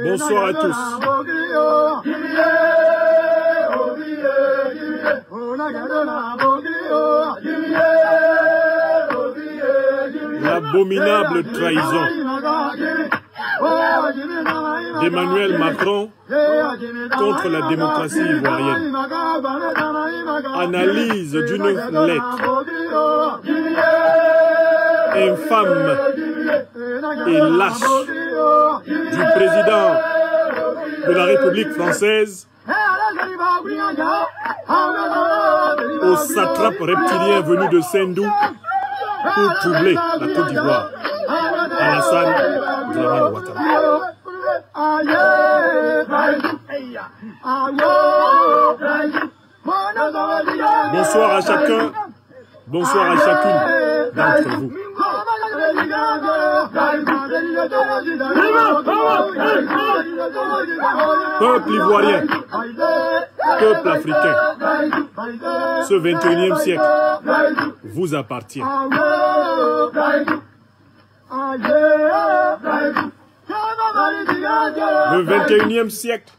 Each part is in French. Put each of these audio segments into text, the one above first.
Bonsoir à tous. L'abominable trahison d'Emmanuel Macron contre la démocratie ivoirienne. Analyse d'une lettre infâme et lâche du président de la République française au satrape reptilien venu de Sendou pour troubler la Côte d'Ivoire. Alassane Dramane Ouattara. Bonsoir à chacun, bonsoir à chacune d'entre vous. Peuple ivoirien, peuple africain, ce 21e siècle vous appartient. Le 21e siècle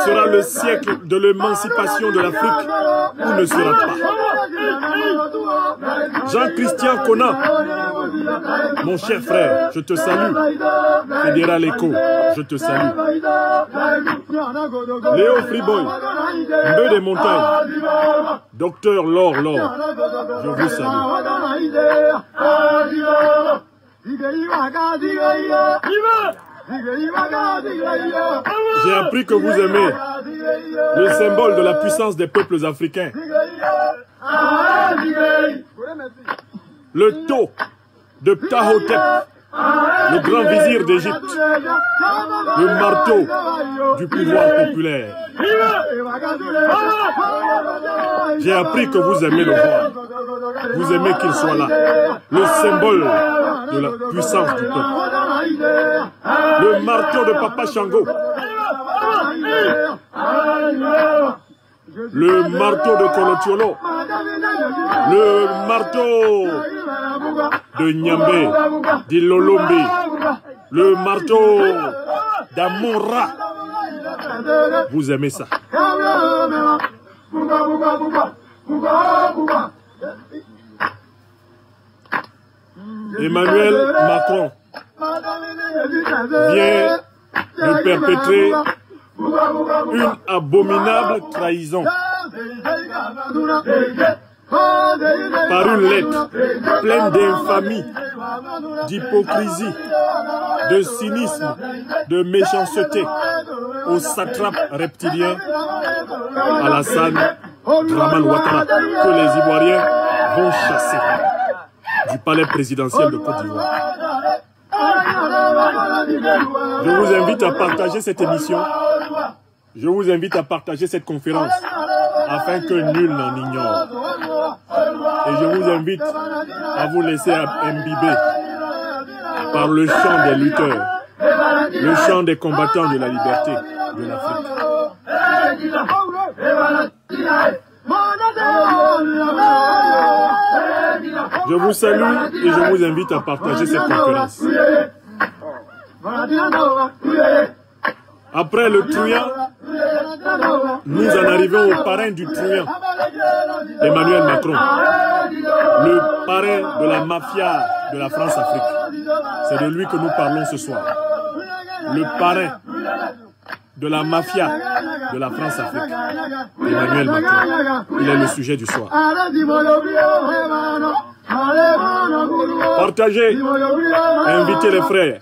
sera le siècle de l'émancipation de l'Afrique ou ne sera pas. Jean-Christian Conan, mon cher frère, je te salue. Fédéral Echo, je te salue. Léo Friboy, Mbeu des montagnes, Docteur Laure, je vous salue. J'ai appris que vous aimez le symbole de la puissance des peuples africains. Le taux de Ptahotep, le grand vizir d'Égypte, le marteau du pouvoir populaire. J'ai appris que vous aimez le roi. Vous aimez qu'il soit là. Le symbole de la puissance du peuple. Le marteau de Papa Shango. Le marteau de Kolotiolo. Le marteau de Nyambé, d'Ilolombi. Le marteau d'Amora. Vous aimez ça. Emmanuel Macron vient de perpétrer une abominable trahison par une lettre pleine d'infamie, d'hypocrisie, de cynisme, de méchanceté au satrape reptilien Alassane Dramane Ouattara que les Ivoiriens vont chasser du palais présidentiel de Côte d'Ivoire. Je vous invite à partager cette émission. Je vous invite à partager cette conférence afin que nul n'en ignore. Et je vous invite à vous laisser imbiber par le chant des lutteurs, le chant des combattants de la liberté de l'Afrique. Je vous salue et je vous invite à partager cette conférence. Après le truand, nous en arrivons au parrain du truand, Emmanuel Macron, le parrain de la mafia de la France-Afrique. C'est de lui que nous parlons ce soir. Le parrain de la mafia de la France-Afrique, Emmanuel Macron. Il est le sujet du soir. Partagez, invitez les frères,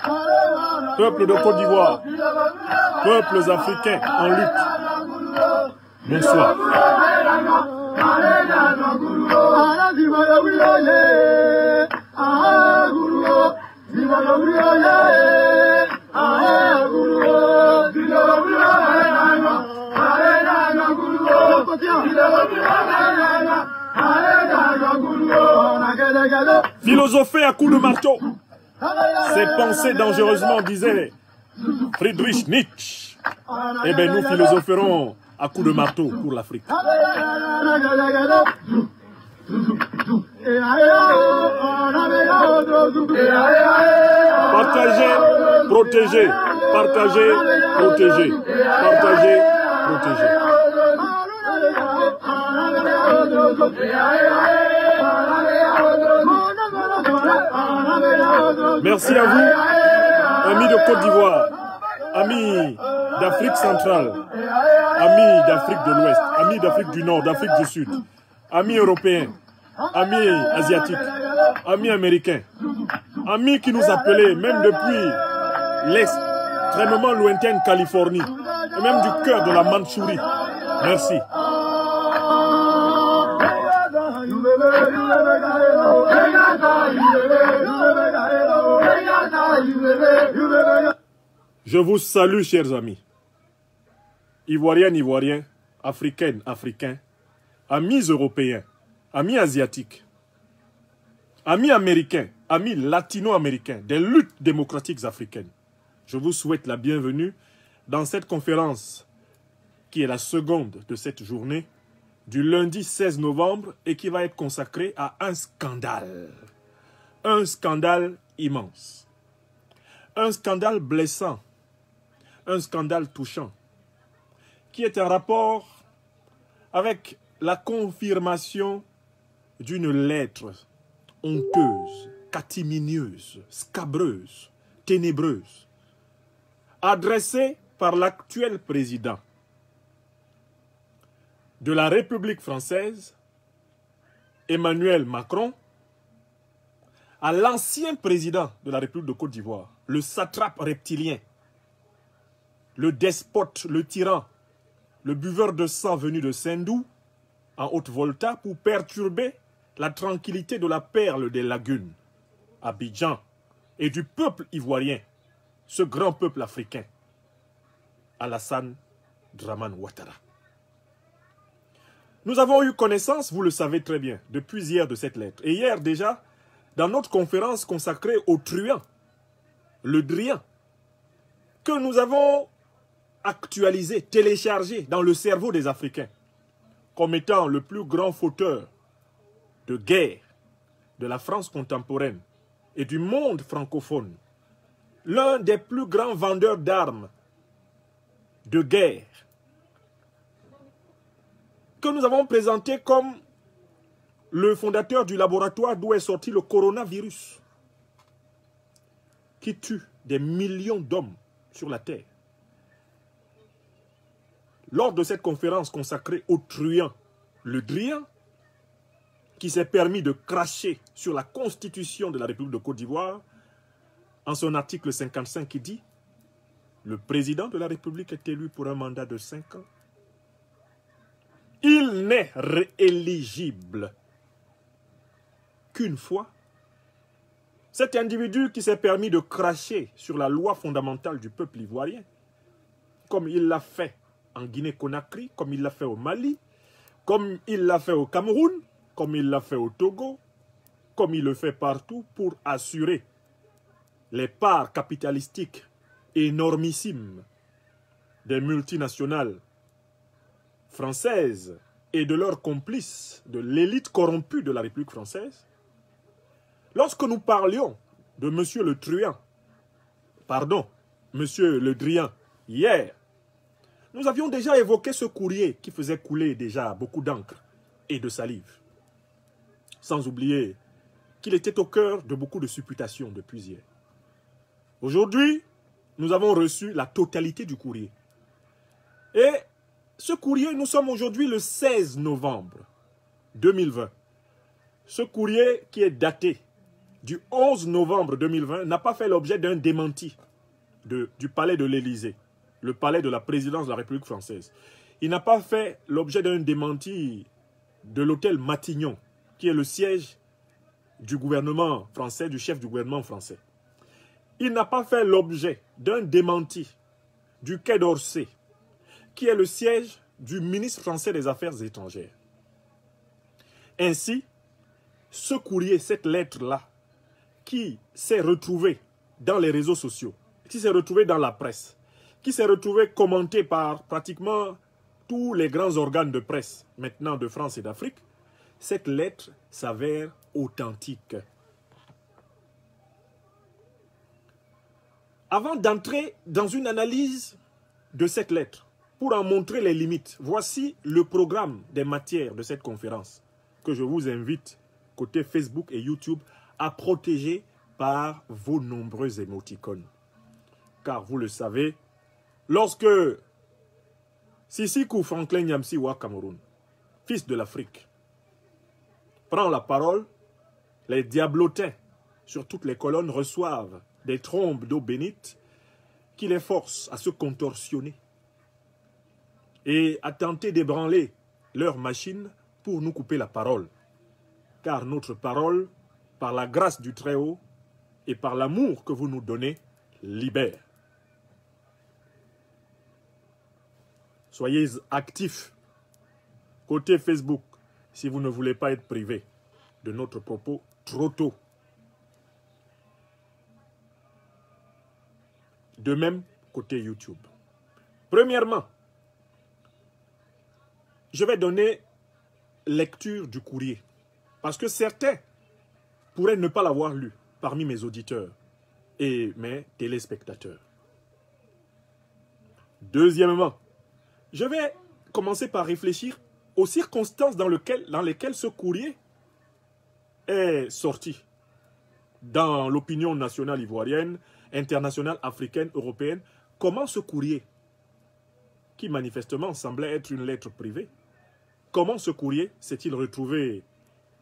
peuple de Côte d'Ivoire, peuples africains en lutte. Bonsoir. Gado Philosopher à coups de marteau. Ses pensées dangereusement, disait Friedrich Nietzsche. Eh bien, nous philosopherons à coups de marteau pour l'Afrique. Partagez, protégez. Partagez, protégez. Partagez, protégez. Merci à vous, amis de Côte d'Ivoire, amis d'Afrique centrale, amis d'Afrique de l'Ouest, amis d'Afrique du Nord, d'Afrique du Sud, amis européens, amis asiatiques, amis américains, amis qui nous appelaient même depuis l'extrêmement lointaine Californie, et même du cœur de la Mandchourie. Merci. Je vous salue, chers amis, Ivoiriennes, Ivoiriens, Africaines, Africains, amis européens, amis asiatiques, amis américains, amis latino-américains, des luttes démocratiques africaines. Je vous souhaite la bienvenue dans cette conférence qui est la seconde de cette journée du lundi 16 novembre et qui va être consacrée à un scandale immense, un scandale blessant, un scandale touchant, qui est en rapport avec la confirmation d'une lettre honteuse, catiminieuse, scabreuse, ténébreuse, adressée par l'actuel président de la République française, Emmanuel Macron, à l'ancien président de la République de Côte d'Ivoire, le satrape reptilien, le despote, le tyran, le buveur de sang venu de Sendou, en Haute-Volta, pour perturber la tranquillité de la perle des lagunes, Abidjan, et du peuple ivoirien, ce grand peuple africain, Alassane Dramane Ouattara. Nous avons eu connaissance, vous le savez très bien, depuis hier de cette lettre. Et hier déjà, dans notre conférence consacrée au truand, le Drian, que nous avons actualisé, téléchargé dans le cerveau des Africains, comme étant le plus grand fauteur de guerre de la France contemporaine et du monde francophone, l'un des plus grands vendeurs d'armes de guerre, que nous avons présenté comme le fondateur du laboratoire d'où est sorti le coronavirus, qui tue des millions d'hommes sur la terre. Lors de cette conférence consacrée au truand, le Drian, qui s'est permis de cracher sur la constitution de la République de Côte d'Ivoire, en son article 55 qui dit « Le président de la République est élu pour un mandat de 5 ans. Il n'est rééligible qu'une fois. » Cet individu qui s'est permis de cracher sur la loi fondamentale du peuple ivoirien, comme il l'a fait en Guinée-Conakry, comme il l'a fait au Mali, comme il l'a fait au Cameroun, comme il l'a fait au Togo, comme il le fait partout pour assurer les parts capitalistiques énormissimes des multinationales françaises et de leurs complices, de l'élite corrompue de la République française. Lorsque nous parlions de M. le Truand, pardon, M. le Drian, hier, nous avions déjà évoqué ce courrier qui faisait couler déjà beaucoup d'encre et de salive. Sans oublier qu'il était au cœur de beaucoup de supputations depuis hier. Aujourd'hui, nous avons reçu la totalité du courrier. Et ce courrier, nous sommes aujourd'hui le 16 novembre 2020. Ce courrier qui est daté du 11 novembre 2020 n'a pas fait l'objet d'un démenti du palais de l'Élysée, le palais de la présidence de la République française. Il n'a pas fait l'objet d'un démenti de l'hôtel Matignon, qui est le siège du gouvernement français, du chef du gouvernement français. Il n'a pas fait l'objet d'un démenti du Quai d'Orsay, qui est le siège du ministre français des Affaires étrangères. Ainsi, ce courrier, cette lettre-là, qui s'est retrouvée dans les réseaux sociaux, qui s'est retrouvée dans la presse, qui s'est retrouvée commentée par pratiquement tous les grands organes de presse, maintenant de France et d'Afrique, cette lettre s'avère authentique. Avant d'entrer dans une analyse de cette lettre, pour en montrer les limites, voici le programme des matières de cette conférence que je vous invite, côté Facebook et YouTube, à protéger par vos nombreux émoticônes. Car vous le savez, lorsque Sisikou Franklin Nyamsi Wa Cameroun, fils de l'Afrique, prend la parole, les diablotins sur toutes les colonnes reçoivent des trombes d'eau bénite qui les forcent à se contorsionner et à tenter d'ébranler leur machine pour nous couper la parole. Car notre parole, par la grâce du Très-Haut et par l'amour que vous nous donnez, libère. Soyez actifs côté Facebook si vous ne voulez pas être privé de notre propos trop tôt. De même, côté YouTube. Premièrement, je vais donner lecture du courrier. Parce que certains pourraient ne pas l'avoir lu parmi mes auditeurs et mes téléspectateurs. Deuxièmement, je vais commencer par réfléchir aux circonstances dans lesquelles ce courrier est sorti dans l'opinion nationale ivoirienne, internationale, africaine, européenne. Comment ce courrier, qui manifestement semblait être une lettre privée, comment ce courrier s'est-il retrouvé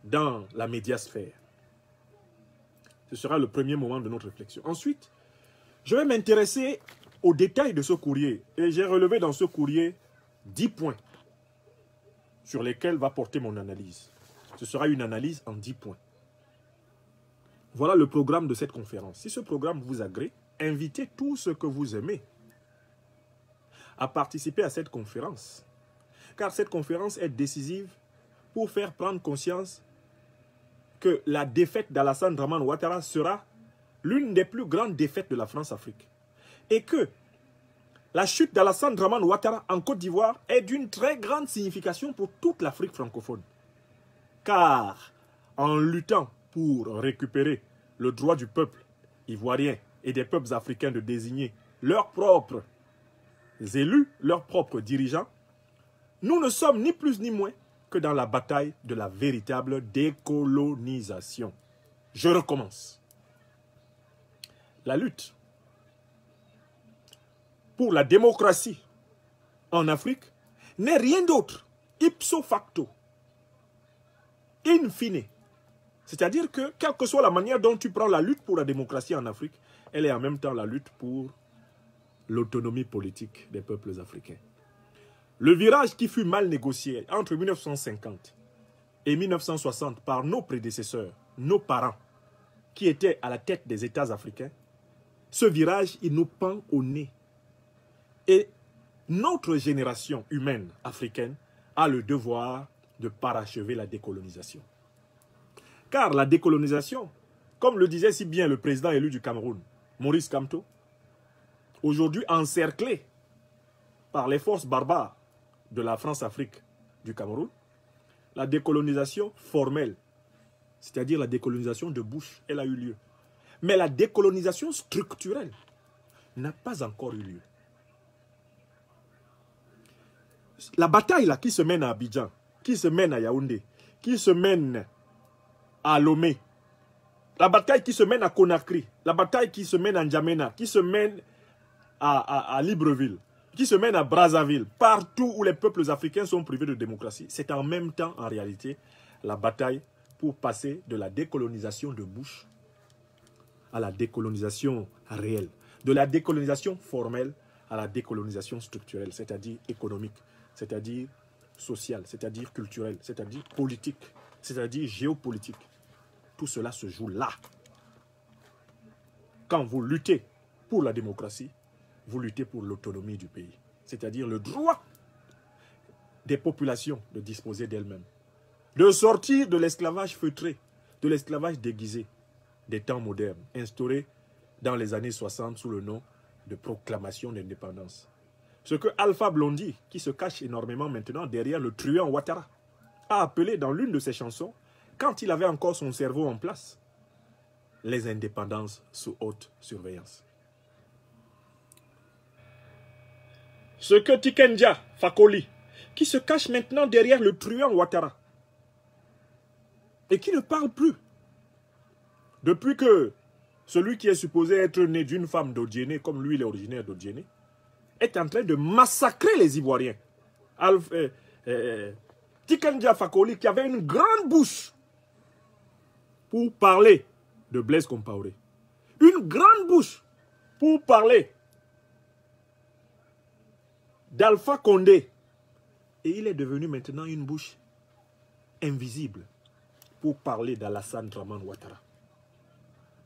dans la médiasphère? Ce sera le premier moment de notre réflexion. Ensuite, je vais m'intéresser aux détails de ce courrier. Et j'ai relevé dans ce courrier 10 points sur lesquels va porter mon analyse. Ce sera une analyse en 10 points. Voilà le programme de cette conférence. Si ce programme vous agrée, invitez tous ceux que vous aimez à participer à cette conférence. Car cette conférence est décisive pour faire prendre conscience que la défaite d'Alassane Dramane Ouattara sera l'une des plus grandes défaites de la France-Afrique. Et que la chute d'Alassane Dramane Ouattara en Côte d'Ivoire est d'une très grande signification pour toute l'Afrique francophone. Car en luttant pour récupérer le droit du peuple ivoirien et des peuples africains de désigner leurs propres élus, leurs propres dirigeants, nous ne sommes ni plus ni moins que dans la bataille de la véritable décolonisation. Je recommence. La lutte pour la démocratie en Afrique n'est rien d'autre, ipso facto, in fine. C'est-à-dire que, quelle que soit la manière dont tu prends la lutte pour la démocratie en Afrique, elle est en même temps la lutte pour l'autonomie politique des peuples africains. Le virage qui fut mal négocié entre 1950 et 1960 par nos prédécesseurs, nos parents, qui étaient à la tête des États africains, ce virage, il nous pend au nez. Et notre génération humaine africaine a le devoir de parachever la décolonisation. Car la décolonisation, comme le disait si bien le président élu du Cameroun, Maurice Kamto, aujourd'hui encerclé par les forces barbares de la France-Afrique du Cameroun, la décolonisation formelle, c'est-à-dire la décolonisation de bouche, elle a eu lieu. Mais la décolonisation structurelle n'a pas encore eu lieu. La bataille là, qui se mène à Abidjan, qui se mène à Yaoundé, qui se mène à Lomé, la bataille qui se mène à Conakry, la bataille qui se mène à N'Djamena, qui se mène à Libreville, qui se mène à Brazzaville, partout où les peuples africains sont privés de démocratie, c'est en même temps, en réalité, la bataille pour passer de la décolonisation de bouche à la décolonisation réelle, de la décolonisation formelle à la décolonisation structurelle, c'est-à-dire économique, c'est-à-dire sociale, c'est-à-dire culturelle, c'est-à-dire politique, c'est-à-dire géopolitique. Tout cela se joue là. Quand vous luttez pour la démocratie, vous luttez pour l'autonomie du pays, c'est-à-dire le droit des populations de disposer d'elles-mêmes, de sortir de l'esclavage feutré, de l'esclavage déguisé des temps modernes, instauré dans les années 60 sous le nom de proclamation d'indépendance. Ce que Alpha Blondy, qui se cache énormément maintenant derrière le truand Ouattara, a appelé dans l'une de ses chansons, quand il avait encore son cerveau en place, les indépendances sous haute surveillance. Ce que Tikenja Fakoli, qui se cache maintenant derrière le truand Ouattara, et qui ne parle plus, depuis que celui qui est supposé être né d'une femme d'Odiéné, comme lui il est originaire d'Odiéné, est en train de massacrer les Ivoiriens. Tikenja Fakoli, qui avait une grande bouche pour parler de Blaise Compaoré, une grande bouche pour parler d'Alpha Condé, et il est devenu maintenant une bouche invisible pour parler d'Alassane Dramane Ouattara.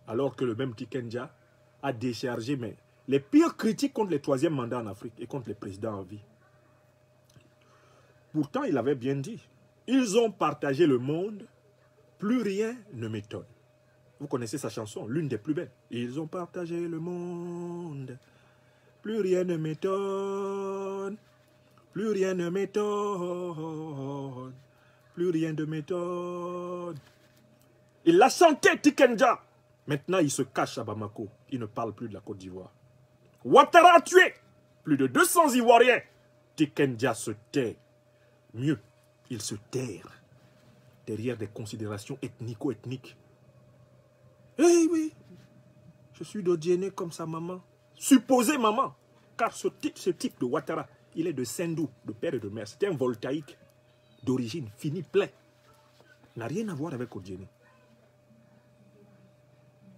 Alors que le même Tikenja a déchargé les pires critiques contre les troisièmes mandats en Afrique et contre les présidents en vie. Pourtant, il avait bien dit, ils ont partagé le monde, plus rien ne m'étonne. Vous connaissez sa chanson, l'une des plus belles. Ils ont partagé le monde, plus rien ne m'étonne, plus rien ne m'étonne, plus rien ne m'étonne. Il l'a chanté, Tikenja. Maintenant, il se cache à Bamako. Il ne parle plus de la Côte d'Ivoire. Ouattara a tué plus de 200 Ivoiriens. Tikenja se tait. Mieux, il se terre derrière des considérations ethnico-ethniques. Eh oui, je suis d'Odiéné comme sa maman. Supposée maman. Car ce type de Ouattara, il est de Sendou, de père et de mère. C'est un voltaïque d'origine fini, plein. N'a rien à voir avec Odiéné. Il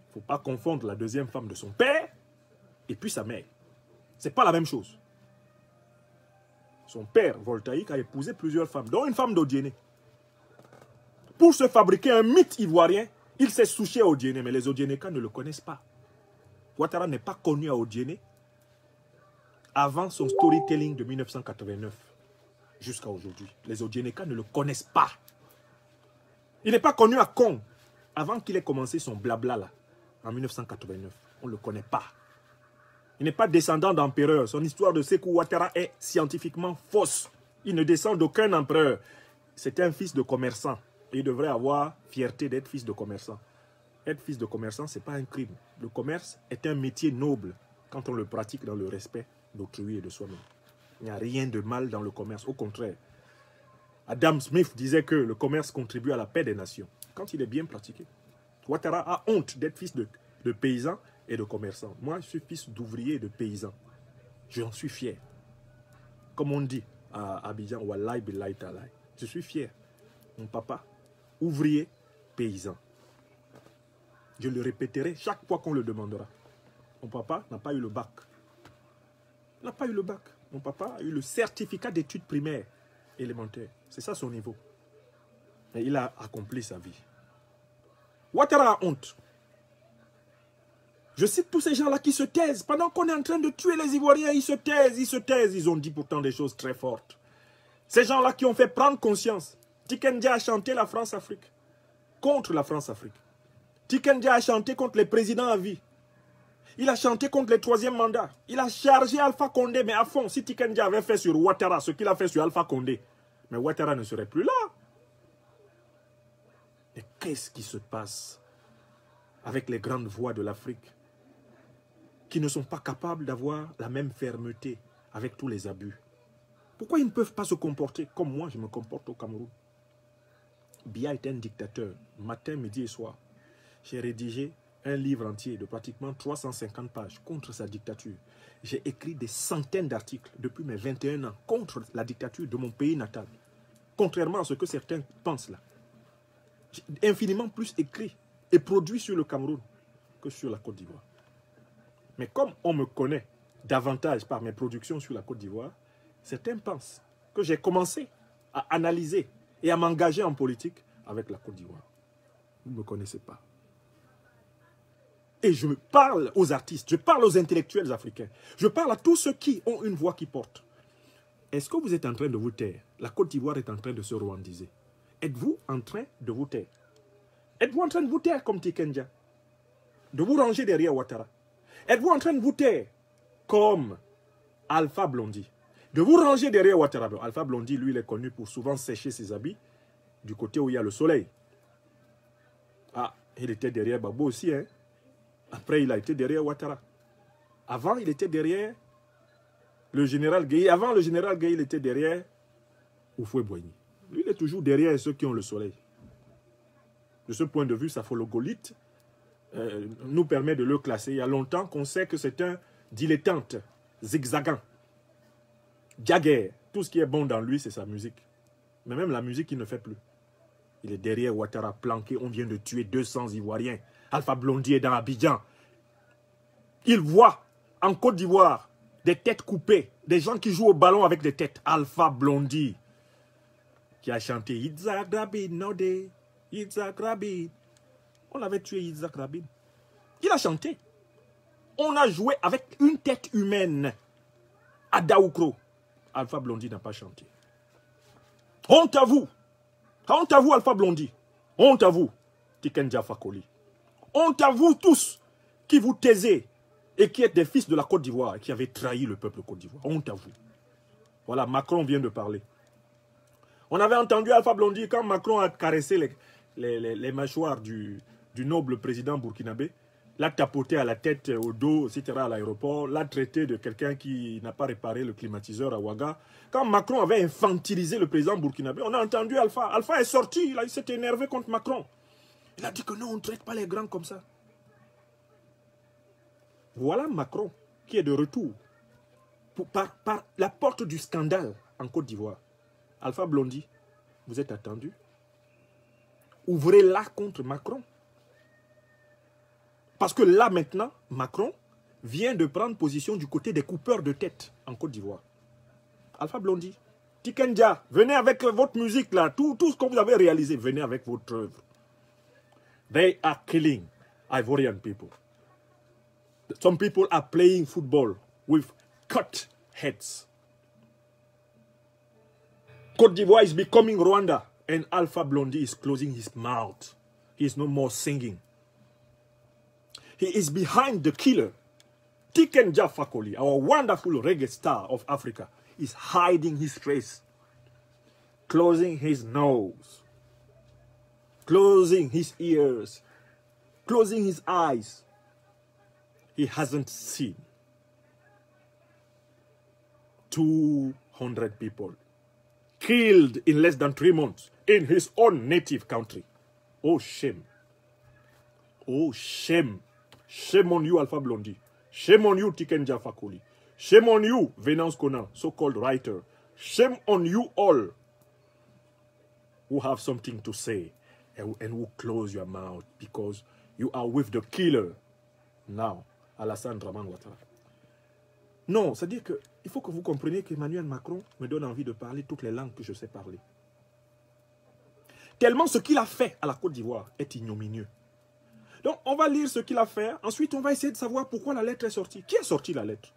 ne faut pas confondre la deuxième femme de son père et puis sa mère. Ce n'est pas la même chose. Son père, voltaïque, a épousé plusieurs femmes, dont une femme d'Odiéné. Pour se fabriquer un mythe ivoirien, il s'est souché à Odiéné, mais les Odiénékas ne le connaissent pas. Ouattara n'est pas connu à Odiéné avant son storytelling de 1989 jusqu'à aujourd'hui. Les Odiénékas ne le connaissent pas. Il n'est pas connu à Kong avant qu'il ait commencé son blabla là, en 1989. On ne le connaît pas. Il n'est pas descendant d'empereur. Son histoire de Sékou Ouattara est scientifiquement fausse. Il ne descend d'aucun empereur. C'est un fils de commerçant. Et il devrait avoir fierté d'être fils de commerçant. Être fils de commerçant, ce n'est pas un crime. Le commerce est un métier noble quand on le pratique dans le respect d'autrui et de soi-même. Il n'y a rien de mal dans le commerce. Au contraire, Adam Smith disait que le commerce contribue à la paix des nations. Quand il est bien pratiqué. Ouattara a honte d'être fils de paysan et de commerçant. Moi, je suis fils d'ouvrier et de paysan. J'en suis fier. Comme on dit à Abidjan, Wallahi billahi ta'ala. Je suis fier. Mon papa, ouvrier, paysan. Je le répéterai chaque fois qu'on le demandera. Mon papa n'a pas eu le bac. Il n'a pas eu le bac. Mon papa a eu le certificat d'études primaires élémentaires. C'est ça son niveau. Et il a accompli sa vie. Ouattara a honte. Je cite tous ces gens-là qui se taisent. Pendant qu'on est en train de tuer les Ivoiriens, ils se taisent, ils se taisent. Ils ont dit pourtant des choses très fortes. Ces gens-là qui ont fait prendre conscience. Tikenja a chanté la France-Afrique. Contre la France-Afrique. Tikenja a chanté contre les présidents à vie. Il a chanté contre les troisièmes mandats. Il a chargé Alpha Condé, mais à fond, si Tikenja avait fait sur Ouattara ce qu'il a fait sur Alpha Condé, mais Ouattara ne serait plus là. Mais qu'est-ce qui se passe avec les grandes voix de l'Afrique qui ne sont pas capables d'avoir la même fermeté avec tous les abus? Pourquoi ils ne peuvent pas se comporter comme moi je me comporte au Cameroun? Biya est un dictateur, matin, midi et soir. J'ai rédigé un livre entier de pratiquement 350 pages contre sa dictature. J'ai écrit des centaines d'articles depuis mes 21 ans contre la dictature de mon pays natal. Contrairement à ce que certains pensent là. J'ai infiniment plus écrit et produit sur le Cameroun que sur la Côte d'Ivoire. Mais comme on me connaît davantage par mes productions sur la Côte d'Ivoire, certains pensent que j'ai commencé à analyser et à m'engager en politique avec la Côte d'Ivoire. Vous ne me connaissez pas. Et je parle aux artistes, je parle aux intellectuels africains, je parle à tous ceux qui ont une voix qui porte. Est-ce que vous êtes en train de vous taire? La Côte d'Ivoire est en train de se rwandiser. Êtes-vous en train de vous taire? Êtes-vous en train de vous taire comme Tikenja? De vous ranger derrière Ouattara? Êtes-vous en train de vous taire comme Alpha Blondy? De vous ranger derrière Ouattara? Alpha Blondy, lui, il est connu pour souvent sécher ses habits du côté où il y a le soleil. Ah, il était derrière Babo aussi, hein. Après, il a été derrière Ouattara. Avant, il était derrière le général Gueye. Avant, le général Gueye, il était derrière Houphouët-Boigny. Lui, il est toujours derrière ceux qui ont le soleil. De ce point de vue, Safologolite nous permet de le classer. Il y a longtemps qu'on sait que c'est un dilettante, zigzagant, Jagger. Tout ce qui est bon dans lui, c'est sa musique. Mais même la musique, il ne fait plus. Il est derrière Ouattara, planqué. On vient de tuer 200 Ivoiriens. Alpha Blondy est dans Abidjan. Il voit en Côte d'Ivoire des têtes coupées, des gens qui jouent au ballon avec des têtes. Alpha Blondy, qui a chanté Yitzhak Rabin, Nodé, Yitzhak Rabin. On avait tué Yitzhak Rabin. Il a chanté. On a joué avec une tête humaine à Daoukro. Alpha Blondy n'a pas chanté. Honte à vous. Honte à vous, Alpha Blondy. Honte à vous, Tikenja Fakoly. Honte à vous tous qui vous taisez et qui êtes des fils de la Côte d'Ivoire et qui avez trahi le peuple Côte d'Ivoire. Honte à vous. Voilà, Macron vient de parler. On avait entendu Alpha Blondy quand Macron a caressé les mâchoires du noble président burkinabé, l'a tapoté à la tête, au dos, etc. à l'aéroport, l'a traité de quelqu'un qui n'a pas réparé le climatiseur à Ouaga. Quand Macron avait infantilisé le président burkinabé, on a entendu Alpha. Alpha est sorti, il s'est énervé contre Macron. Il a dit que non, on ne traite pas les grands comme ça. Voilà Macron qui est de retour par la porte du scandale en Côte d'Ivoire. Alpha Blondy, vous êtes attendu. Ouvrez-la contre Macron. Parce que là maintenant, Macron vient de prendre position du côté des coupeurs de tête en Côte d'Ivoire. Alpha Blondy, Tikenja, venez avec votre musique là, tout ce que vous avez réalisé, venez avec votre œuvre. They are killing Ivorian people. Some people are playing football with cut heads. Côte d'Ivoire is becoming Rwanda and Alpha Blondy is closing his mouth. He is no more singing. He is behind the killer. Tikenja Fakoly, our wonderful reggae star of Africa, is hiding his face, closing his nose, closing his ears, closing his eyes. He hasn't seen 200 people killed in less than 3 months in his own native country. Oh, shame. Oh, shame. Shame on you, Alpha Blondy. Shame on you, Tikenja Fakoly. Shame on you, Venance Conan, so-called writer. Shame on you all who have something to say and who close your mouth because you are with the killer now, Alassane Dramane Ouattara. Non, c'est-à-dire qu'il faut que vous compreniez qu'Emmanuel Macron me donne envie de parler toutes les langues que je sais parler. Tellement ce qu'il a fait à la Côte d'Ivoire est ignominieux. Donc, on va lire ce qu'il a fait. Ensuite, on va essayer de savoir pourquoi la lettre est sortie. Qui a sorti la lettre?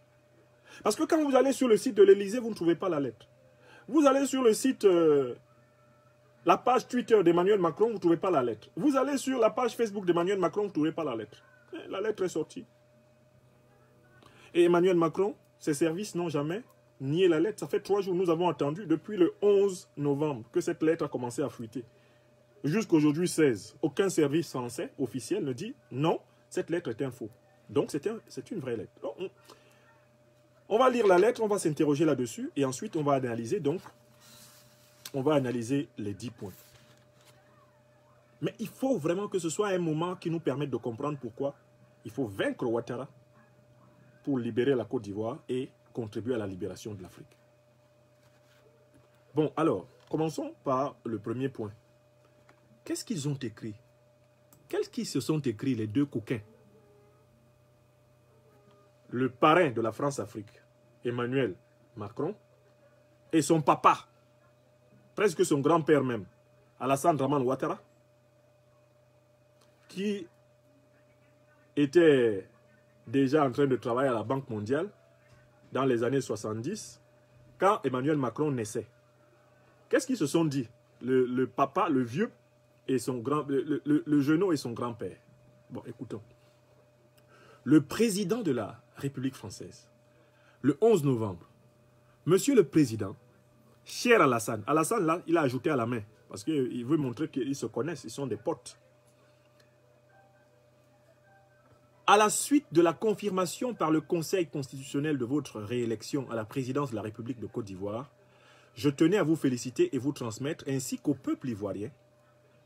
Parce que quand vous allez sur le site de l'Élysée, vous ne trouvez pas la lettre. Vous allez sur le site, la page Twitter d'Emmanuel Macron, vous ne trouvez pas la lettre. Vous allez sur la page Facebook d'Emmanuel Macron, vous ne trouvez pas la lettre. La lettre est sortie. Et Emmanuel Macron, ses services n'ont jamais nié la lettre. Ça fait 3 jours, nous avons attendu depuis le 11 novembre que cette lettre a commencé à fuiter. Jusqu'aujourd'hui 16, aucun service français officiel ne dit non, cette lettre est un faux. Donc c'est une vraie lettre. Donc, on va lire la lettre, on va s'interroger là-dessus et ensuite on va analyser les 10 points. Mais il faut vraiment que ce soit un moment qui nous permette de comprendre pourquoi il faut vaincre Ouattara pour libérer la Côte d'Ivoire et contribuer à la libération de l'Afrique. Bon, alors, commençons par le premier point. Qu'est-ce qu'ils ont écrit? Qu'est-ce qu'ils se sont écrits, les deux coquins? Le parrain de la France-Afrique, Emmanuel Macron, et son papa, presque son grand-père même, Alassane Dramane Ouattara, qui était déjà en train de travailler à la Banque mondiale dans les années 70, quand Emmanuel Macron naissait. Qu'est-ce qu'ils se sont dit? Le papa, le vieux, et son le Jeunot et son grand-père. Bon, écoutons. Le président de la République française, le 11 novembre, Monsieur le Président, cher Alassane, Alassane là, il a ajouté à la main, parce qu'il veut montrer qu'ils se connaissent, ils sont des potes. À la suite de la confirmation par le Conseil constitutionnel de votre réélection à la présidence de la République de Côte d'Ivoire, je tenais à vous féliciter et vous transmettre, ainsi qu'au peuple ivoirien,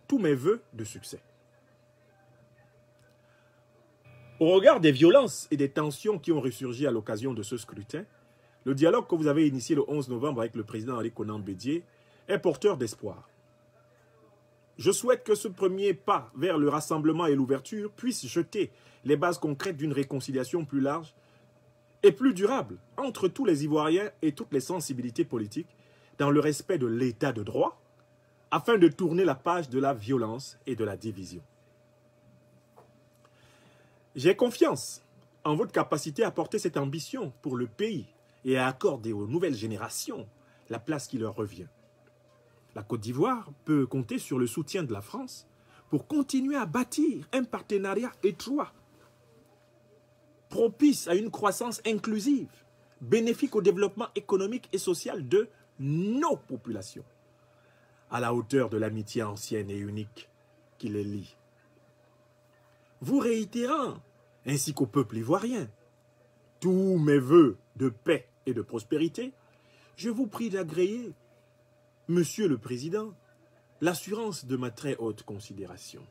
tous mes vœux de succès. Au regard des violences et des tensions qui ont ressurgi à l'occasion de ce scrutin, le dialogue que vous avez initié le 11 novembre avec le président Henri Konan Bédié est porteur d'espoir. Je souhaite que ce premier pas vers le rassemblement et l'ouverture puisse jeter les bases concrètes d'une réconciliation plus large et plus durable entre tous les Ivoiriens et toutes les sensibilités politiques dans le respect de l'état de droit, afin de tourner la page de la violence et de la division. J'ai confiance en votre capacité à porter cette ambition pour le pays et à accorder aux nouvelles générations la place qui leur revient. La Côte d'Ivoire peut compter sur le soutien de la France pour continuer à bâtir un partenariat étroit, propice à une croissance inclusive, bénéfique au développement économique et social de nos populations, à la hauteur de l'amitié ancienne et unique qui les lie. Vous réitérant, ainsi qu'au peuple ivoirien, tous mes vœux de paix et de prospérité, je vous prie d'agréer, Monsieur le Président, l'assurance de ma très haute considération.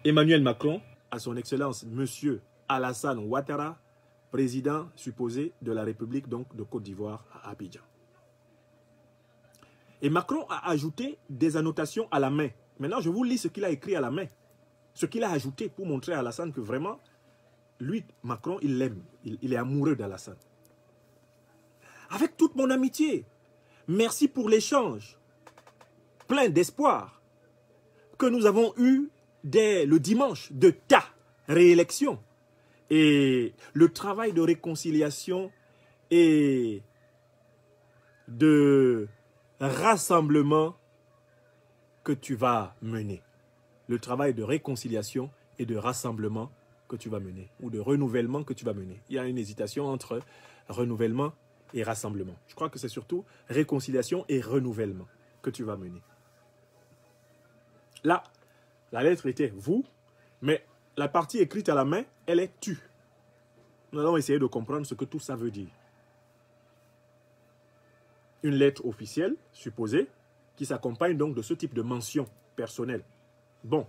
Emmanuel Macron, à son Excellence Monsieur Alassane Ouattara, président supposé de la République donc, de Côte d'Ivoire à Abidjan. Et Macron a ajouté des annotations à la main. Maintenant, je vous lis ce qu'il a écrit à la main. Ce qu'il a ajouté pour montrer à Alassane que vraiment, lui, Macron, il l'aime. Il est amoureux d'Alassane. Avec toute mon amitié, merci pour l'échange plein d'espoir que nous avons eu dès le dimanche de ta réélection. Et le travail de réconciliation et de rassemblement que tu vas mener. Le travail de réconciliation et de rassemblement que tu vas mener. Ou de renouvellement que tu vas mener. Il y a une hésitation entre renouvellement et rassemblement. Je crois que c'est surtout réconciliation et renouvellement que tu vas mener. Là, la lettre était vous, mais la partie écrite à la main, elle est tu. Nous allons essayer de comprendre ce que tout ça veut dire. Une lettre officielle, supposée, qui s'accompagne donc de ce type de mention personnelle. Bon,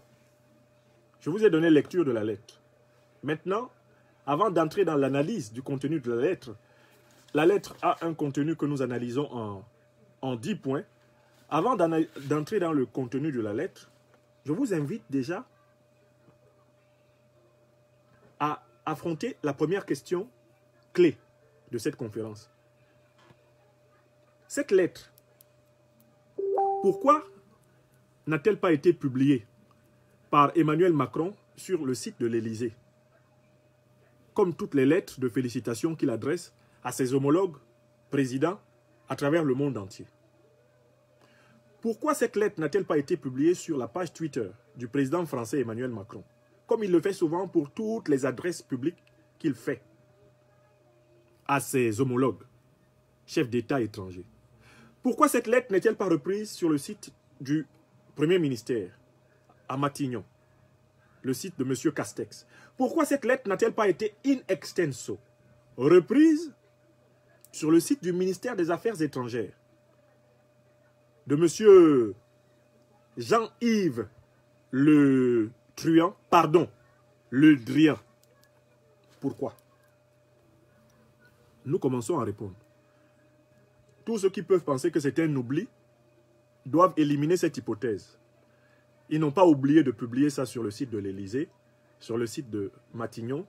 je vous ai donné lecture de la lettre. Maintenant, avant d'entrer dans l'analyse du contenu de la lettre a un contenu que nous analysons en 10 points. Avant d'entrer dans le contenu de la lettre, je vous invite déjà à affronter la première question clé de cette conférence. Cette lettre, pourquoi n'a-t-elle pas été publiée par Emmanuel Macron sur le site de l'Élysée, comme toutes les lettres de félicitations qu'il adresse à ses homologues présidents à travers le monde entier? Pourquoi cette lettre n'a-t-elle pas été publiée sur la page Twitter du président français Emmanuel Macron, comme il le fait souvent pour toutes les adresses publiques qu'il fait à ses homologues, chefs d'État étrangers? Pourquoi cette lettre n'est-elle pas reprise sur le site du Premier ministère à Matignon, le site de M. Castex? Pourquoi cette lettre n'a-t-elle pas été in extenso reprise sur le site du ministère des Affaires étrangères de M. Jean-Yves Le Drian? Pourquoi? Nous commençons à répondre. Tous ceux qui peuvent penser que c'est un oubli doivent éliminer cette hypothèse. Ils n'ont pas oublié de publier ça sur le site de l'Élysée, sur le site de Matignon.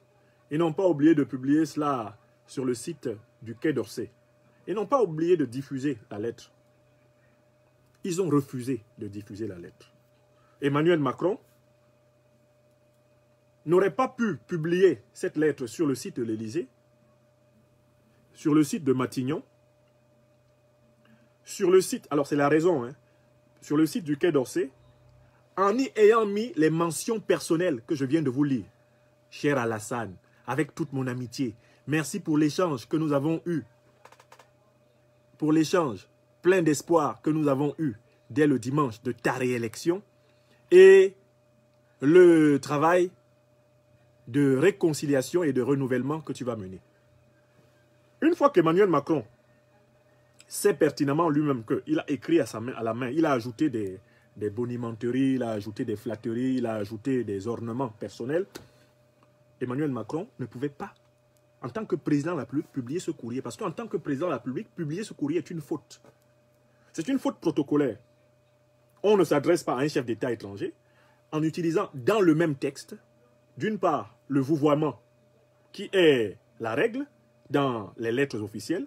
Ils n'ont pas oublié de publier cela sur le site du Quai d'Orsay. Ils n'ont pas oublié de diffuser la lettre. Ils ont refusé de diffuser la lettre. Emmanuel Macron n'aurait pas pu publier cette lettre sur le site de l'Élysée, sur le site de Matignon, sur le site, alors c'est la raison, hein, sur le site du Quai d'Orsay, en y ayant mis les mentions personnelles que je viens de vous lire. Cher Alassane, avec toute mon amitié, merci pour l'échange que nous avons eu. Pour l'échange plein d'espoir que nous avons eu dès le dimanche de ta réélection et le travail de réconciliation et de renouvellement que tu vas mener. Une fois qu'Emmanuel Macron sait pertinemment lui-même qu'il a écrit à la main, il a ajouté des bonimenteries, il a ajouté des flatteries, il a ajouté des ornements personnels, Emmanuel Macron ne pouvait pas, en tant que président de la République, publier ce courrier. Parce qu'en tant que président de la République, publier ce courrier est une faute. C'est une faute protocolaire. On ne s'adresse pas à un chef d'État étranger en utilisant dans le même texte, d'une part, le vouvoiement qui est la règle dans les lettres officielles,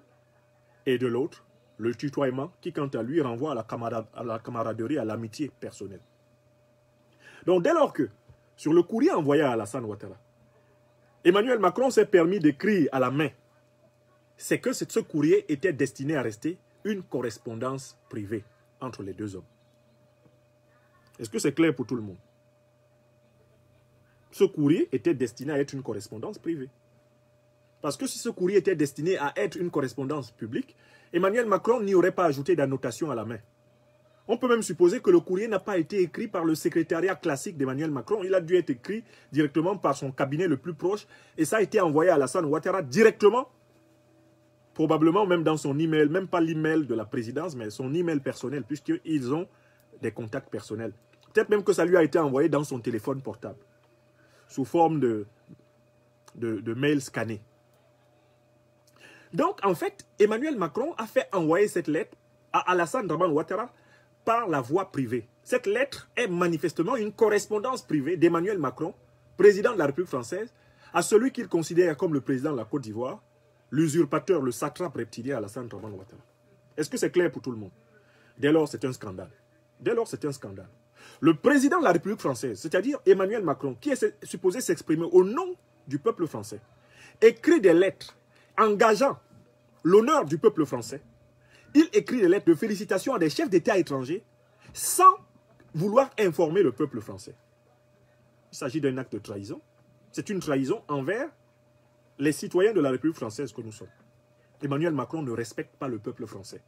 et de l'autre, le tutoiement qui, quant à lui, renvoie à la camaraderie, à l'amitié personnelle. Donc, dès lors que, sur le courrier envoyé à Alassane Ouattara, Emmanuel Macron s'est permis d'écrire à la main, c'est que ce courrier était destiné à rester une correspondance privée entre les deux hommes. Est-ce que c'est clair pour tout le monde? Ce courrier était destiné à être une correspondance privée. Parce que si ce courrier était destiné à être une correspondance publique, Emmanuel Macron n'y aurait pas ajouté d'annotation à la main. On peut même supposer que le courrier n'a pas été écrit par le secrétariat classique d'Emmanuel Macron. Il a dû être écrit directement par son cabinet le plus proche. Et ça a été envoyé à Alassane Ouattara directement, probablement même dans son email, même pas l'email de la présidence, mais son email personnel, puisqu'ils ont des contacts personnels. Peut-être même que ça lui a été envoyé dans son téléphone portable, sous forme de mail scanné. Donc, en fait, Emmanuel Macron a fait envoyer cette lettre à Alassane Ouattara par la voie privée. Cette lettre est manifestement une correspondance privée d'Emmanuel Macron, président de la République française, à celui qu'il considère comme le président de la Côte d'Ivoire, l'usurpateur, le satrape reptilien Alassane Ouattara. Est-ce que c'est clair pour tout le monde? Dès lors, c'est un scandale. Dès lors, c'est un scandale. Le président de la République française, c'est-à-dire Emmanuel Macron, qui est supposé s'exprimer au nom du peuple français, écrit des lettres engageant l'honneur du peuple français. Il écrit des lettres de félicitations à des chefs d'État étrangers sans vouloir informer le peuple français. Il s'agit d'un acte de trahison. C'est une trahison envers les citoyens de la République française que nous sommes. Emmanuel Macron ne respecte pas le peuple français.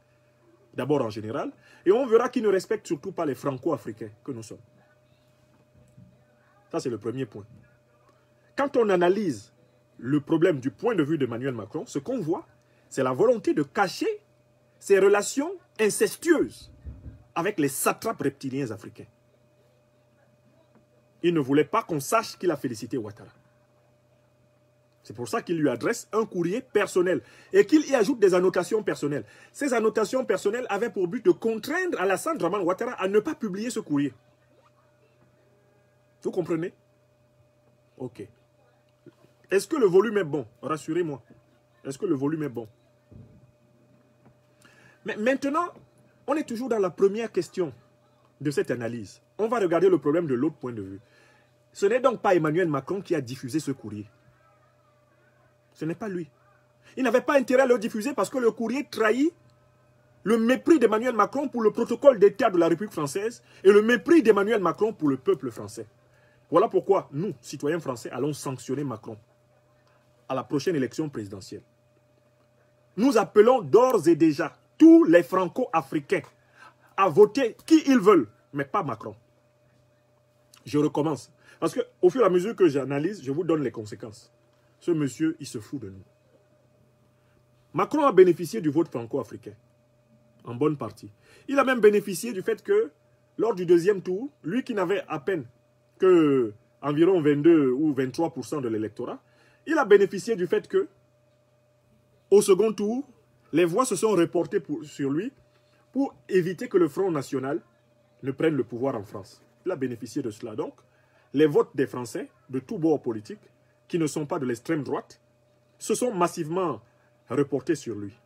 D'abord en général, et on verra qu'il ne respecte surtout pas les franco-africains que nous sommes. Ça, c'est le premier point. Quand on analyse le problème du point de vue d'Emmanuel Macron, ce qu'on voit, c'est la volonté de cacher ses relations incestueuses avec les satrapes reptiliens africains. Il ne voulait pas qu'on sache qu'il a félicité Ouattara. C'est pour ça qu'il lui adresse un courrier personnel et qu'il y ajoute des annotations personnelles. Ces annotations personnelles avaient pour but de contraindre Alassane Ouattara à ne pas publier ce courrier. Vous comprenez? Ok. Est-ce que le volume est bon? Rassurez-moi. Est-ce que le volume est bon? Mais maintenant, on est toujours dans la première question de cette analyse. On va regarder le problème de l'autre point de vue. Ce n'est donc pas Emmanuel Macron qui a diffusé ce courrier. Ce n'est pas lui. Il n'avait pas intérêt à le diffuser parce que le courrier trahit le mépris d'Emmanuel Macron pour le protocole d'État de la République française et le mépris d'Emmanuel Macron pour le peuple français. Voilà pourquoi nous, citoyens français, allons sanctionner Macron à la prochaine élection présidentielle. Nous appelons d'ores et déjà tous les franco-africains à voter qui ils veulent, mais pas Macron. Je recommence. Parce qu'au fur et à mesure que j'analyse, je vous donne les conséquences. Ce monsieur, il se fout de nous. Macron a bénéficié du vote franco-africain, en bonne partie. Il a même bénéficié du fait que, lors du deuxième tour, lui qui n'avait à peine que environ 22 ou 23% de l'électorat, il a bénéficié du fait que, au second tour, les voix se sont reportées sur lui pour éviter que le Front National ne prenne le pouvoir en France. Il a bénéficié de cela. Donc, les votes des Français, de tous bords politiques, qui ne sont pas de l'extrême droite, se sont massivement reportés sur lui.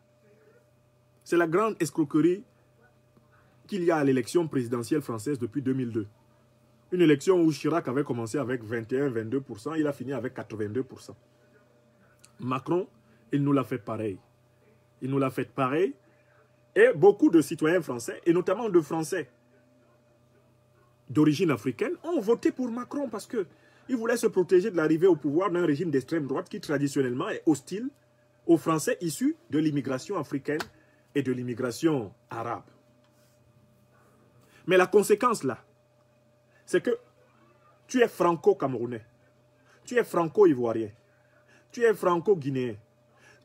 C'est la grande escroquerie qu'il y a à l'élection présidentielle française depuis 2002. Une élection où Chirac avait commencé avec 21-22%, il a fini avec 82%. Macron, il nous l'a fait pareil. Il nous l'a fait pareil. Et beaucoup de citoyens français, et notamment de Français d'origine africaine ont voté pour Macron parce qu'ils voulaient se protéger de l'arrivée au pouvoir d'un régime d'extrême droite qui traditionnellement est hostile aux Français issus de l'immigration africaine et de l'immigration arabe. Mais la conséquence là, c'est que tu es franco-camerounais, tu es franco-ivoirien, tu es franco-guinéen,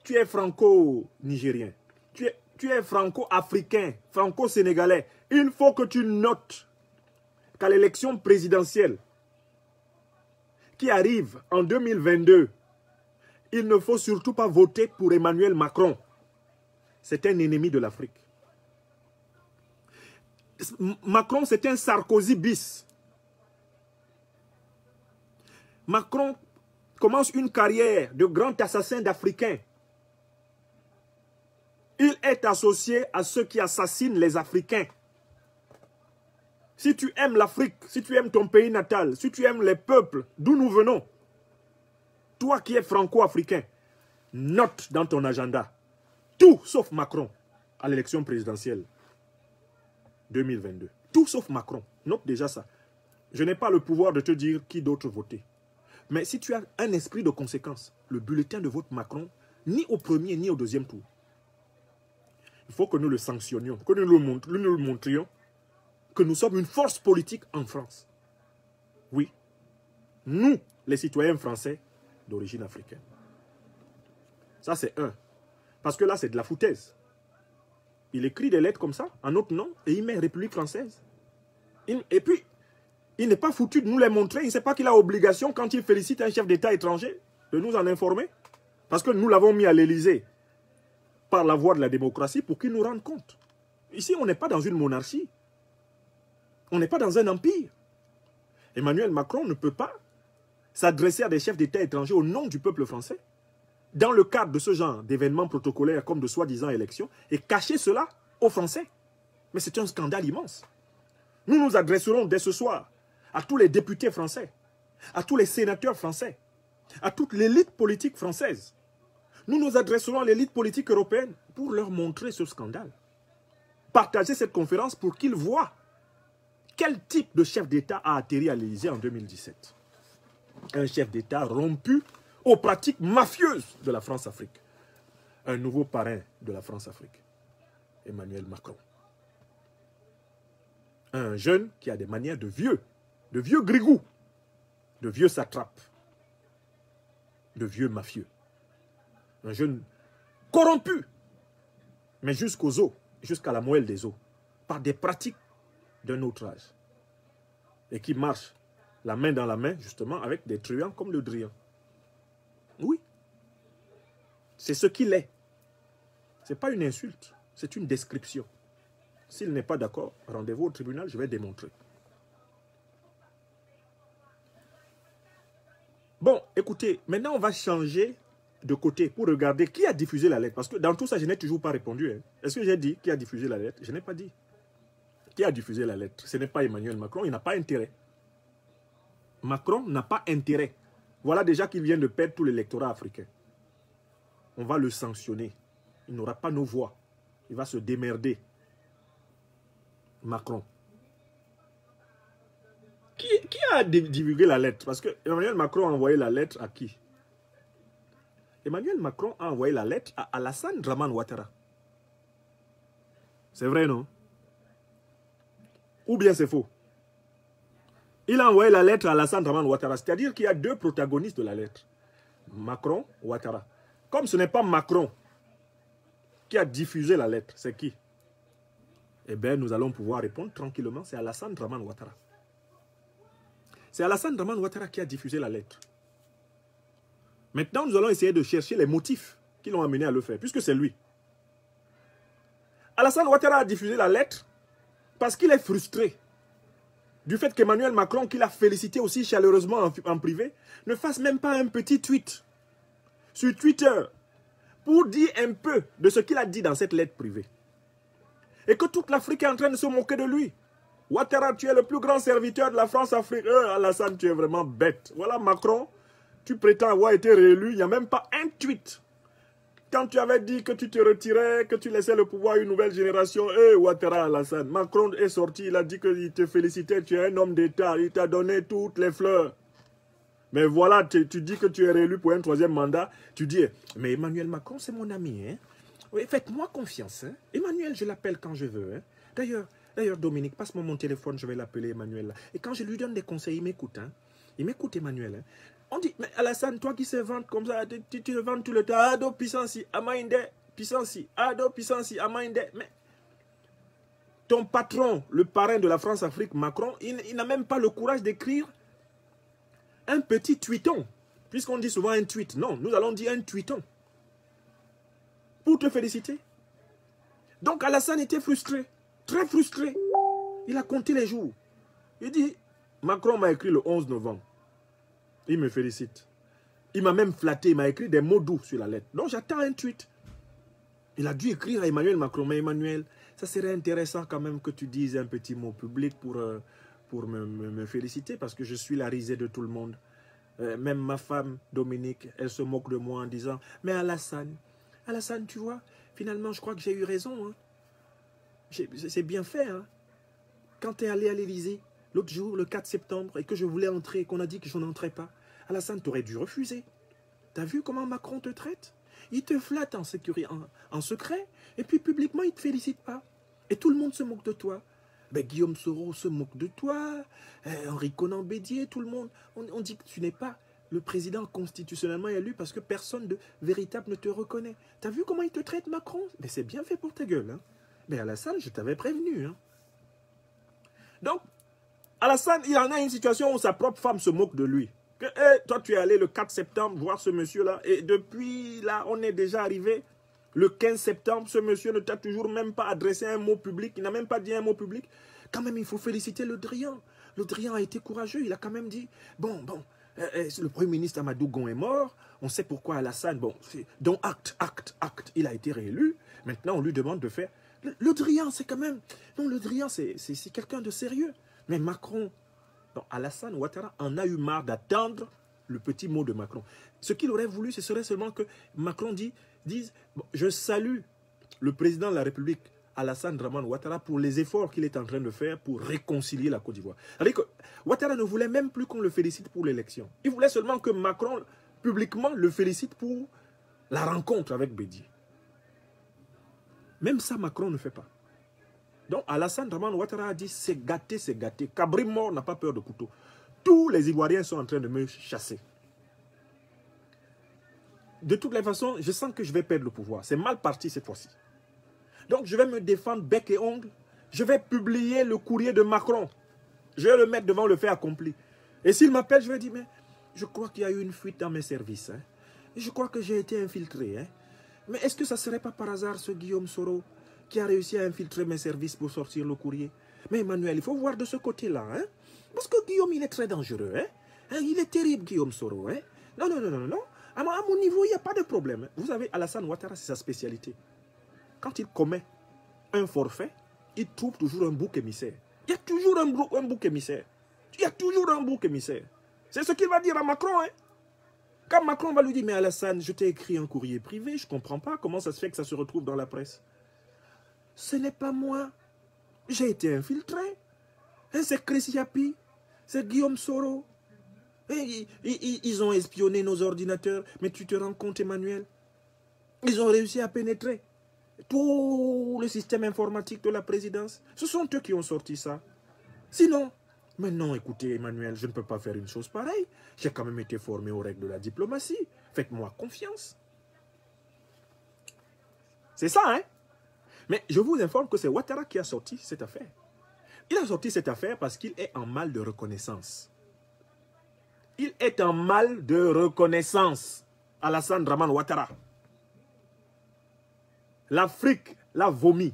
tu es franco-nigérien, tu es franco-africain, franco-sénégalais. Il faut que tu notes qu'à l'élection présidentielle qui arrive en 2022, il ne faut surtout pas voter pour Emmanuel Macron. C'est un ennemi de l'Afrique. Macron, c'est un Sarkozy bis. Macron commence une carrière de grand assassin d'Africains. Il est associé à ceux qui assassinent les Africains. Si tu aimes l'Afrique, si tu aimes ton pays natal, si tu aimes les peuples d'où nous venons, toi qui es franco-africain, note dans ton agenda tout sauf Macron à l'élection présidentielle 2022. Tout sauf Macron. Note déjà ça. Je n'ai pas le pouvoir de te dire qui d'autre voter. Mais si tu as un esprit de conséquence, le bulletin de vote Macron, ni au premier ni au deuxième tour, il faut que nous le sanctionnions, que nous le montrions que nous sommes une force politique en France. Oui. Nous, les citoyens français d'origine africaine. Ça, c'est un. Parce que là, c'est de la foutaise. Il écrit des lettres comme ça, en notre nom, et il met République française. Et puis, il n'est pas foutu de nous les montrer. Il ne sait pas qu'il a obligation, quand il félicite un chef d'État étranger, de nous en informer. Parce que nous l'avons mis à l'Élysée par la voie de la démocratie pour qu'il nous rende compte. Ici, on n'est pas dans une monarchie. On n'est pas dans un empire. Emmanuel Macron ne peut pas s'adresser à des chefs d'État étrangers au nom du peuple français, dans le cadre de ce genre d'événements protocolaires comme de soi-disant élections, et cacher cela aux Français. Mais c'est un scandale immense. Nous nous adresserons dès ce soir à tous les députés français, à tous les sénateurs français, à toute l'élite politique française. Nous nous adresserons à l'élite politique européenne pour leur montrer ce scandale. Partager cette conférence pour qu'ils voient quel type de chef d'État a atterri à l'Élysée en 2017. Un chef d'État rompu aux pratiques mafieuses de la France-Afrique. Un nouveau parrain de la France-Afrique, Emmanuel Macron. Un jeune qui a des manières de vieux grigou, de vieux satrape, de vieux mafieux. Un jeune corrompu, mais jusqu'aux os, jusqu'à la moelle des os, par des pratiques d'un autre âge. Et qui marche la main dans la main, justement, avec des truands comme le Drian. Oui. C'est ce qu'il est. Ce n'est pas une insulte, c'est une description. S'il n'est pas d'accord, rendez-vous au tribunal, je vais démontrer. Bon, écoutez, maintenant on va changer de côté pour regarder qui a diffusé la lettre. Parce que dans tout ça, je n'ai toujours pas répondu. Hein. Est-ce que j'ai dit qui a diffusé la lettre? Je n'ai pas dit. Qui a diffusé la lettre? Ce n'est pas Emmanuel Macron, il n'a pas intérêt. Macron n'a pas intérêt. Voilà déjà qu'il vient de perdre tout l'électorat africain. On va le sanctionner. Il n'aura pas nos voix. Il va se démerder. Macron. Qui a divulgué la lettre? Parce que Emmanuel Macron a envoyé la lettre à qui? Emmanuel Macron a envoyé la lettre à Alassane Dramane Ouattara. C'est vrai, non? Ou bien c'est faux? Il a envoyé la lettre à Alassane Dramane Ouattara. C'est-à-dire qu'il y a deux protagonistes de la lettre. Macron, Ouattara. Comme ce n'est pas Macron qui a diffusé la lettre, c'est qui? Eh bien, nous allons pouvoir répondre tranquillement. C'est Alassane Dramane Ouattara. C'est Alassane Dramane Ouattara qui a diffusé la lettre. Maintenant, nous allons essayer de chercher les motifs qui l'ont amené à le faire, puisque c'est lui. Alassane Ouattara a diffusé la lettre parce qu'il est frustré du fait qu'Emmanuel Macron, qui l'a félicité aussi chaleureusement en privé, ne fasse même pas un petit tweet sur Twitter pour dire un peu de ce qu'il a dit dans cette lettre privée. Et que toute l'Afrique est en train de se moquer de lui. Ouattara, tu es le plus grand serviteur de la France-Afrique. Alassane, tu es vraiment bête. Voilà Macron, tu prétends avoir été réélu, il n'y a même pas un tweet. Quand tu avais dit que tu te retirais, que tu laissais le pouvoir à une nouvelle génération, Ouattara Alassane, Macron est sorti, il a dit qu'il te félicitait, tu es un homme d'État, il t'a donné toutes les fleurs. Mais voilà, tu dis que tu es réélu pour un 3e mandat, tu dis, mais Emmanuel Macron, c'est mon ami, hein? Oui, faites-moi confiance, hein? Emmanuel, je l'appelle quand je veux, hein? D'ailleurs, Dominique, passe-moi mon téléphone, je vais l'appeler Emmanuel. Là. Et quand je lui donne des conseils, il m'écoute, hein? Il m'écoute, Emmanuel, hein? On dit, mais Alassane, toi qui se vantes comme ça, tu te vantes tout le temps, Ado puissance, Amainde, puissance, Ado puissance, Amainde, mais ton patron, le parrain de la France-Afrique, Macron, il n'a même pas le courage d'écrire un petit tweeton. Puisqu'on dit souvent un tweet. Non, nous allons dire un tweeton. Pour te féliciter. Donc Alassane était frustré. Très frustré. Il a compté les jours. Il dit, Macron m'a écrit le 11 novembre. Il me félicite. Il m'a même flatté. Il m'a écrit des mots doux sur la lettre. Donc j'attends un tweet. Il a dû écrire à Emmanuel Macron. Mais Emmanuel, ça serait intéressant quand même que tu dises un petit mot public pour me féliciter parce que je suis la risée de tout le monde. Même ma femme, Dominique, elle se moque de moi en disant « Mais Alassane, tu vois, finalement, je crois que j'ai eu raison. Hein. C'est bien fait. Hein. Quand tu es allé à l'Élysée, l'autre jour, le 4 septembre, et que je voulais entrer, et qu'on a dit que je n'entrais pas, Alassane, tu aurais dû refuser. Tu as vu comment Macron te traite? Il te flatte en secret, et puis publiquement, il ne te félicite pas. Et tout le monde se moque de toi. Ben, Guillaume Soro se moque de toi, Henri Konan Bédier, tout le monde. On dit que tu n'es pas le président constitutionnellement élu parce que personne de véritable ne te reconnaît. T'as vu comment il te traite, Macron? Mais c'est bien fait pour ta gueule. Hein? Mais Alassane, je t'avais prévenu. Hein? Donc, Alassane, il en a une situation où sa propre femme se moque de lui. Que, toi, tu es allé le 4 septembre voir ce monsieur-là et depuis là, on est déjà arrivé. Le 15 septembre, ce monsieur ne t'a toujours même pas adressé un mot public. Il n'a même pas dit un mot public. Quand même, il faut féliciter Le Drian. Le Drian a été courageux. Il a quand même dit, le Premier ministre Amadou Gon est mort. On sait pourquoi Alassane, donc acte. Il a été réélu. Maintenant, on lui demande de faire... Le Drian, c'est quand même... Non, Le Drian, c'est quelqu'un de sérieux. Mais Macron, Alassane Ouattara en a eu marre d'attendre le petit mot de Macron. Ce qu'il aurait voulu, ce serait seulement que Macron dise je salue le président de la République, Alassane Draman Ouattara, pour les efforts qu'il est en train de faire pour réconcilier la Côte d'Ivoire. Ouattara ne voulait même plus qu'on le félicite pour l'élection. Il voulait seulement que Macron, publiquement, le félicite pour la rencontre avec Bédier. Même ça, Macron ne fait pas. Donc, Alassane Draman Ouattara a dit, c'est gâté, c'est gâté. Cabri mort n'a pas peur de couteau. Tous les Ivoiriens sont en train de me chasser. De toutes les façons, je sens que je vais perdre le pouvoir. C'est mal parti cette fois-ci. Donc, je vais me défendre bec et ongle. Je vais publier le courrier de Macron. Je vais le mettre devant le fait accompli. Et s'il m'appelle, je vais dire, mais je crois qu'il y a eu une fuite dans mes services. Hein. Je crois que j'ai été infiltré. Hein. Mais est-ce que ça ne serait pas par hasard ce Guillaume Soro qui a réussi à infiltrer mes services pour sortir le courrier? Mais Emmanuel, il faut voir de ce côté-là. Hein. Parce que Guillaume, il est très dangereux. Hein. Il est terrible, Guillaume Soro. Hein. Non. À mon niveau, il n'y a pas de problème. Vous savez, Alassane Ouattara, c'est sa spécialité. Quand il commet un forfait, il trouve toujours un bouc émissaire. Il y a toujours un bouc émissaire. Il y a toujours un bouc émissaire. C'est ce qu'il va dire à Macron. Hein. Quand Macron va lui dire, mais Alassane, je t'ai écrit un courrier privé, je ne comprends pas comment ça se fait que ça se retrouve dans la presse. Ce n'est pas moi. J'ai été infiltré. C'est Chris Yapi. C'est Guillaume Soro. Et ils ont espionné nos ordinateurs. Mais tu te rends compte, Emmanuel? Ils ont réussi à pénétrer tout le système informatique de la présidence. Ce sont eux qui ont sorti ça. Sinon, mais non, écoutez, Emmanuel, je ne peux pas faire une chose pareille. J'ai quand même été formé aux règles de la diplomatie. Faites-moi confiance. C'est ça, hein? Mais je vous informe que c'est Ouattara qui a sorti cette affaire. Il a sorti cette affaire parce qu'il est en mal de reconnaissance. Il est en mal de reconnaissance, Alassane Draman Ouattara. L'Afrique l'a vomi.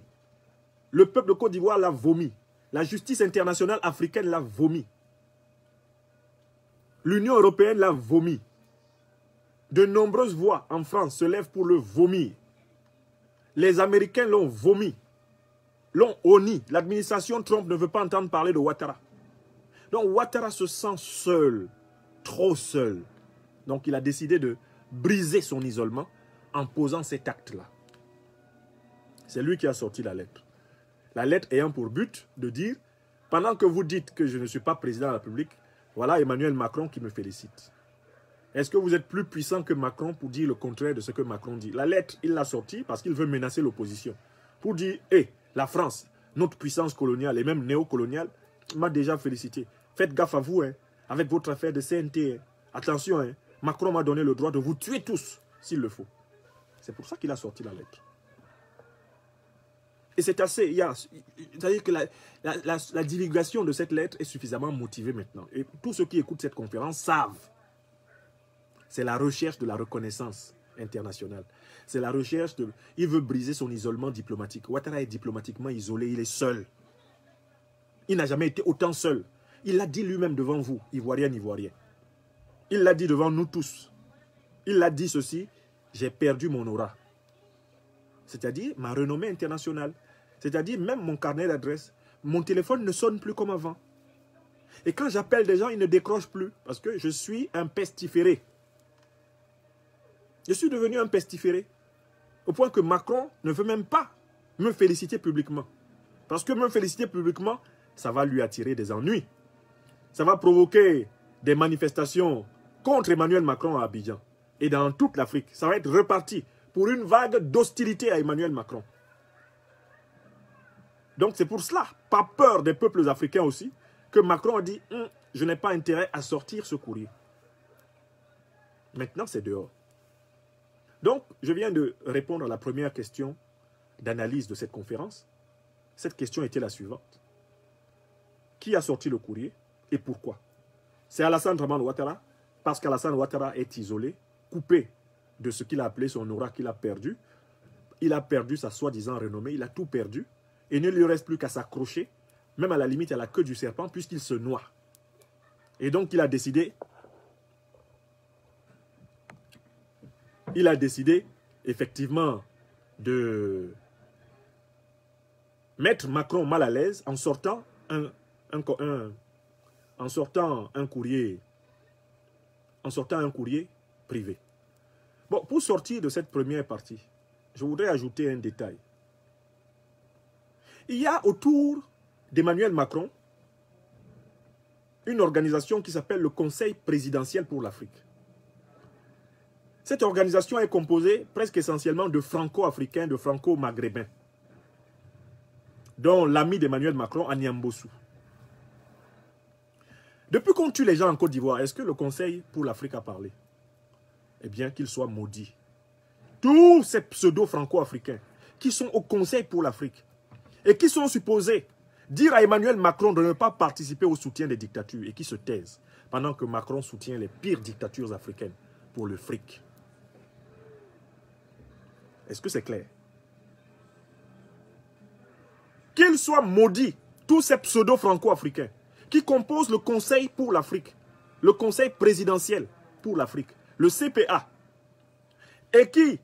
Le peuple de Côte d'Ivoire l'a vomi. La justice internationale africaine l'a vomi. L'Union européenne l'a vomi. De nombreuses voix en France se lèvent pour le vomir. Les Américains l'ont vomi. L'ont honni. L'administration Trump ne veut pas entendre parler de Ouattara. Donc Ouattara se sent seul. Trop seul. Donc il a décidé de briser son isolement en posant cet acte-là. C'est lui qui a sorti la lettre. La lettre ayant pour but de dire, pendant que vous dites que je ne suis pas président de la République, voilà Emmanuel Macron qui me félicite. Est-ce que vous êtes plus puissant que Macron pour dire le contraire de ce que Macron dit? La lettre, il l'a sortie parce qu'il veut menacer l'opposition. Pour dire, hé, la France, notre puissance coloniale et même néocoloniale, m'a déjà félicité. Faites gaffe à vous, hein, avec votre affaire de CNT. Hein. Attention, hein, Macron m'a donné le droit de vous tuer tous, s'il le faut. C'est pour ça qu'il a sorti la lettre. Et c'est assez, c'est-à-dire que la divulgation de cette lettre est suffisamment motivée maintenant. Et tous ceux qui écoutent cette conférence savent. C'est la recherche de la reconnaissance internationale. C'est la recherche de... Il veut briser son isolement diplomatique. Ouattara est diplomatiquement isolé, il est seul. Il n'a jamais été autant seul. Il l'a dit lui-même devant vous, Ivoiriens, Ivoiriens. Il l'a dit devant nous tous. Il l'a dit ceci, j'ai perdu mon aura. C'est-à-dire ma renommée internationale. C'est-à-dire même mon carnet d'adresse. Mon téléphone ne sonne plus comme avant. Et quand j'appelle des gens, ils ne décrochent plus. Parce que je suis un pestiféré. Je suis devenu un pestiféré. Au point que Macron ne veut même pas me féliciter publiquement. Parce que me féliciter publiquement, ça va lui attirer des ennuis. Ça va provoquer des manifestations contre Emmanuel Macron à Abidjan. Et dans toute l'Afrique. Ça va être reparti pour une vague d'hostilité à Emmanuel Macron. Donc c'est pour cela, par peur des peuples africains aussi, que Macron a dit « Je n'ai pas intérêt à sortir ce courrier ». Maintenant, c'est dehors. Donc, je viens de répondre à la première question d'analyse de cette conférence. Cette question était la suivante. Qui a sorti le courrier et pourquoi? C'est Alassane Dramane Ouattara, parce qu'Alassane Ouattara est isolé, coupé de ce qu'il a appelé son aura qu'il a perdu. Il a perdu sa soi-disant renommée, il a tout perdu. Et il ne lui reste plus qu'à s'accrocher, même à la limite à la queue du serpent, puisqu'il se noie. Et donc il a décidé effectivement de mettre Macron mal à l'aise en sortant un courrier privé. Bon, pour sortir de cette première partie, je voudrais ajouter un détail. Il y a autour d'Emmanuel Macron une organisation qui s'appelle le Conseil présidentiel pour l'Afrique. Cette organisation est composée presque essentiellement de franco-africains, de franco-maghrébins, dont l'ami d'Emmanuel Macron, Anyambossou. Depuis qu'on tue les gens en Côte d'Ivoire, est-ce que le Conseil pour l'Afrique a parlé? Eh bien, qu'il soit maudit. Tous ces pseudo-franco-africains qui sont au Conseil pour l'Afrique et qui sont supposés dire à Emmanuel Macron de ne pas participer au soutien des dictatures et qui se taisent pendant que Macron soutient les pires dictatures africaines pour le fric. Est-ce que c'est clair? Qu'ils soient maudits, tous ces pseudo-franco-africains qui composent le Conseil pour l'Afrique, le Conseil présidentiel pour l'Afrique, le CPA, et qui,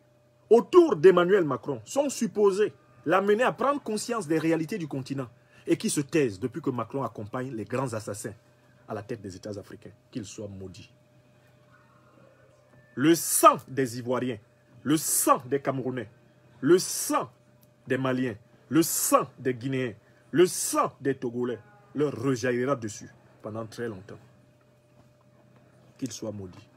autour d'Emmanuel Macron, sont supposés l'amener à prendre conscience des réalités du continent et qui se taisent depuis que Macron accompagne les grands assassins à la tête des États africains, qu'ils soient maudits. Le sang des Ivoiriens, le sang des Camerounais, le sang des Maliens, le sang des Guinéens, le sang des Togolais leur rejaillira dessus pendant très longtemps. Qu'ils soient maudits.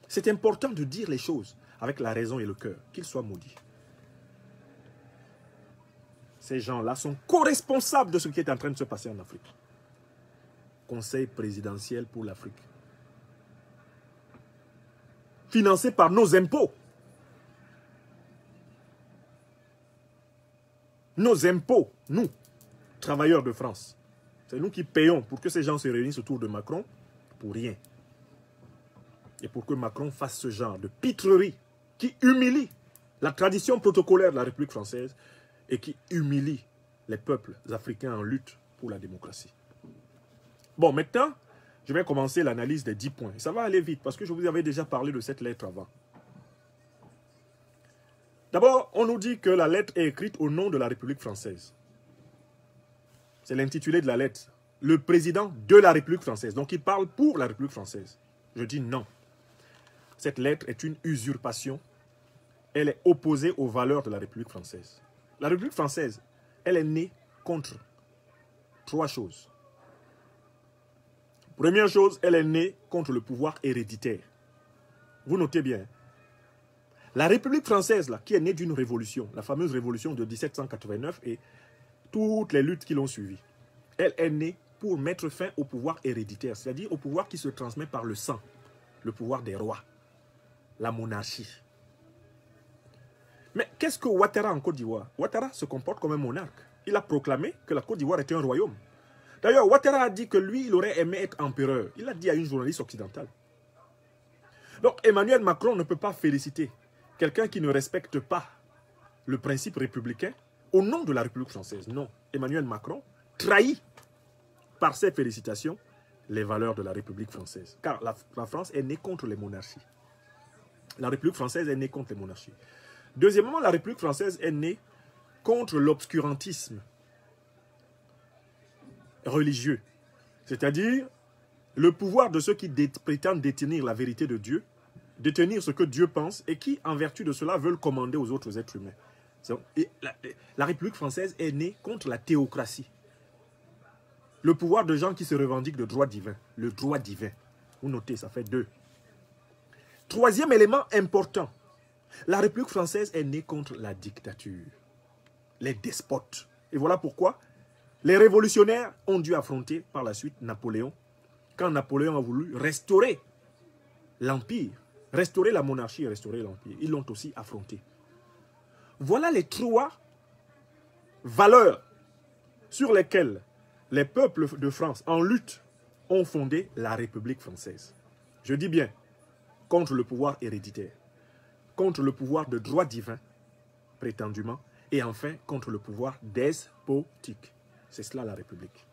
C'est important de dire les choses avec la raison et le cœur, qu'ils soient maudits. Ces gens-là sont co-responsables de ce qui est en train de se passer en Afrique. Conseil présidentiel pour l'Afrique. Financé par nos impôts. Nos impôts, nous, travailleurs de France. C'est nous qui payons pour que ces gens se réunissent autour de Macron pour rien. Et pour que Macron fasse ce genre de pitrerie qui humilie la tradition protocolaire de la République française et qui humilie les peuples africains en lutte pour la démocratie. Bon, maintenant, je vais commencer l'analyse des 10 points. Ça va aller vite parce que je vous avais déjà parlé de cette lettre avant. D'abord, on nous dit que la lettre est écrite au nom de la République française. C'est l'intitulé de la lettre. Le président de la République française. Donc, il parle pour la République française. Je dis non. Cette lettre est une usurpation. Elle est opposée aux valeurs de la République française. La République française, elle est née contre 3 choses. Première chose, elle est née contre le pouvoir héréditaire. Vous notez bien. La République française, là, qui est née d'une révolution, la fameuse révolution de 1789 et toutes les luttes qui l'ont suivie, elle est née pour mettre fin au pouvoir héréditaire, c'est-à-dire au pouvoir qui se transmet par le sang, le pouvoir des rois, la monarchie. Mais qu'est-ce que Ouattara en Côte d'Ivoire? Ouattara se comporte comme un monarque. Il a proclamé que la Côte d'Ivoire était un royaume. D'ailleurs, Ouattara a dit que lui, il aurait aimé être empereur. Il a dit à une journaliste occidentale. Donc, Emmanuel Macron ne peut pas féliciter quelqu'un qui ne respecte pas le principe républicain au nom de la République française. Non, Emmanuel Macron trahit par ses félicitations les valeurs de la République française. Car la France est née contre les monarchies. La République française est née contre les monarchies. Deuxièmement, la République française est née contre l'obscurantisme religieux. C'est-à-dire le pouvoir de ceux qui prétendent détenir la vérité de Dieu, détenir ce que Dieu pense et qui, en vertu de cela, veulent commander aux autres êtres humains. Et la République française est née contre la théocratie. Le pouvoir de gens qui se revendiquent de droit divin. Le droit divin. Vous notez, ça fait 2. Troisième élément important. La République française est née contre la dictature. Les despotes. Et voilà pourquoi les révolutionnaires ont dû affronter par la suite Napoléon. Quand Napoléon a voulu restaurer l'Empire, restaurer la monarchie et restaurer l'Empire, ils l'ont aussi affronté. Voilà les 3 valeurs sur lesquelles les peuples de France en lutte ont fondé la République française. Je dis bien, contre le pouvoir héréditaire, contre le pouvoir de droit divin, prétendument, et enfin contre le pouvoir despotique. C'est cela la République.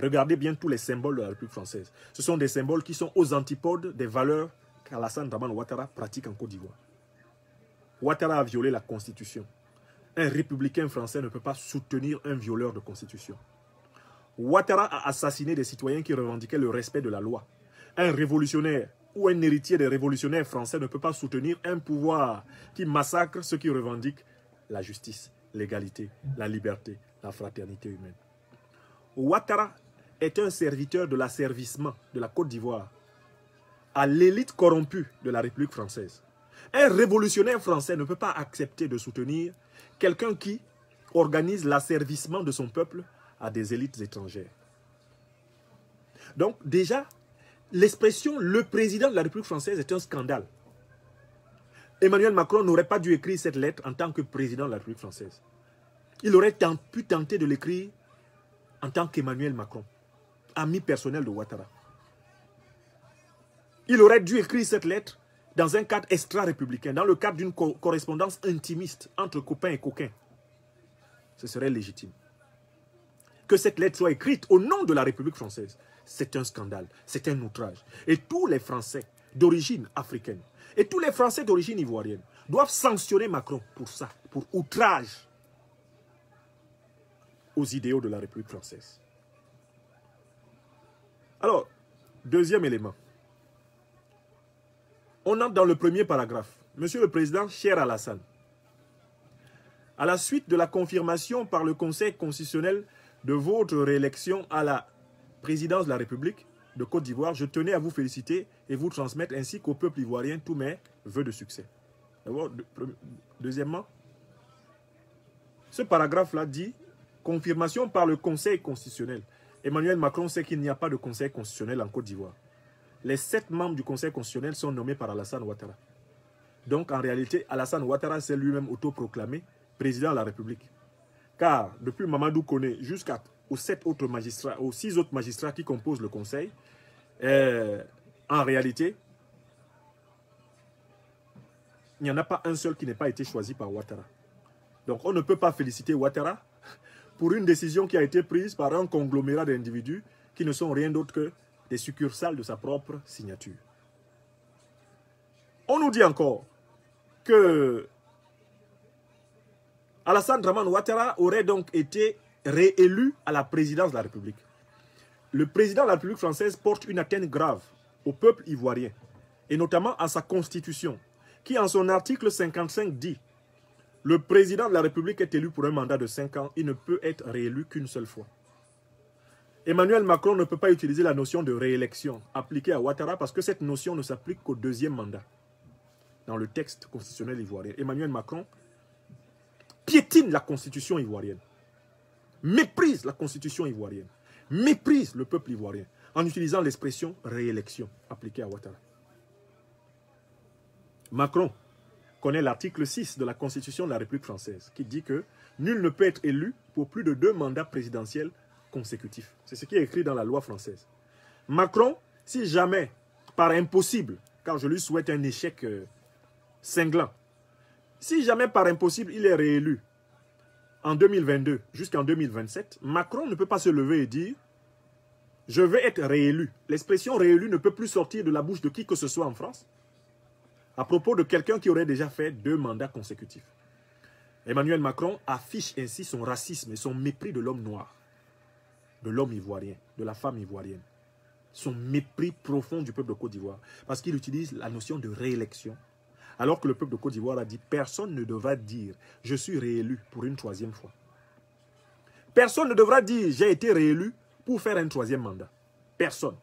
Regardez bien tous les symboles de la République française. Ce sont des symboles qui sont aux antipodes des valeurs qu'Alassane Dramane Ouattara pratique en Côte d'Ivoire. Ouattara a violé la Constitution. Un républicain français ne peut pas soutenir un violeur de Constitution. Ouattara a assassiné des citoyens qui revendiquaient le respect de la loi. Un révolutionnaire ou un héritier des révolutionnaires français ne peut pas soutenir un pouvoir qui massacre ceux qui revendiquent la justice, l'égalité, la liberté, la fraternité humaine. Ouattara est un serviteur de l'asservissement de la Côte d'Ivoire à l'élite corrompue de la République française. Un révolutionnaire français ne peut pas accepter de soutenir quelqu'un qui organise l'asservissement de son peuple à des élites étrangères. Donc déjà, l'expression « le président de la République française » est un scandale. Emmanuel Macron n'aurait pas dû écrire cette lettre en tant que président de la République française. Il aurait pu tenter de l'écrire en tant qu'Emmanuel Macron, ami personnel de Ouattara. Il aurait dû écrire cette lettre dans un cadre extra-républicain, dans le cadre d'une correspondance intimiste entre copains et coquins. Ce serait légitime. Que cette lettre soit écrite au nom de la République française, c'est un scandale, c'est un outrage. Et tous les Français d'origine africaine et tous les Français d'origine ivoirienne doivent sanctionner Macron pour ça, pour outrage aux idéaux de la République française. Alors, deuxième élément. On entre dans le premier paragraphe. Monsieur le Président, cher Alassane, à la suite de la confirmation par le Conseil constitutionnel de votre réélection à la présidence de la République de Côte d'Ivoire, je tenais à vous féliciter et vous transmettre ainsi qu'au peuple ivoirien tous mes vœux de succès. Deuxièmement, ce paragraphe-là dit confirmation par le Conseil constitutionnel. Emmanuel Macron sait qu'il n'y a pas de Conseil constitutionnel en Côte d'Ivoire. Les 7 membres du Conseil constitutionnel sont nommés par Alassane Ouattara. Donc, en réalité, Alassane Ouattara s'est lui-même autoproclamé président de la République. Car, depuis Mamadou Koné jusqu'aux 6 autres magistrats qui composent le Conseil, en réalité, il n'y en a pas un seul qui n'ait pas été choisi par Ouattara. Donc, on ne peut pas féliciter Ouattara pour une décision qui a été prise par un conglomérat d'individus qui ne sont rien d'autre que des succursales de sa propre signature. On nous dit encore que Alassane Dramane Ouattara aurait donc été réélu à la présidence de la République. Le président de la République française porte une atteinte grave au peuple ivoirien et notamment à sa constitution, qui en son article 55 dit « Le président de la République est élu pour un mandat de 5 ans, il ne peut être réélu qu'une seule fois. » Emmanuel Macron ne peut pas utiliser la notion de réélection appliquée à Ouattara parce que cette notion ne s'applique qu'au deuxième mandat. Dans le texte constitutionnel ivoirien, Emmanuel Macron piétine la constitution ivoirienne, méprise la constitution ivoirienne, méprise le peuple ivoirien en utilisant l'expression réélection appliquée à Ouattara. Macron connaît l'article 6 de la Constitution de la République française qui dit que nul ne peut être élu pour plus de 2 mandats présidentiels consécutifs. C'est ce qui est écrit dans la loi française. Macron, si jamais, par impossible, car je lui souhaite un échec cinglant, si jamais par impossible il est réélu en 2022 jusqu'en 2027, Macron ne peut pas se lever et dire « Je vais être réélu ». L'expression « réélu » ne peut plus sortir de la bouche de qui que ce soit en France à propos de quelqu'un qui aurait déjà fait 2 mandats consécutifs. Emmanuel Macron affiche ainsi son racisme et son mépris de l'homme noir, de l'homme ivoirien, de la femme ivoirienne. Son mépris profond du peuple de Côte d'Ivoire. Parce qu'il utilise la notion de réélection. Alors que le peuple de Côte d'Ivoire a dit « Personne ne devra dire « Je suis réélu pour une 3e fois ». Personne ne devra dire « J'ai été réélu pour faire un 3e mandat ». Personne.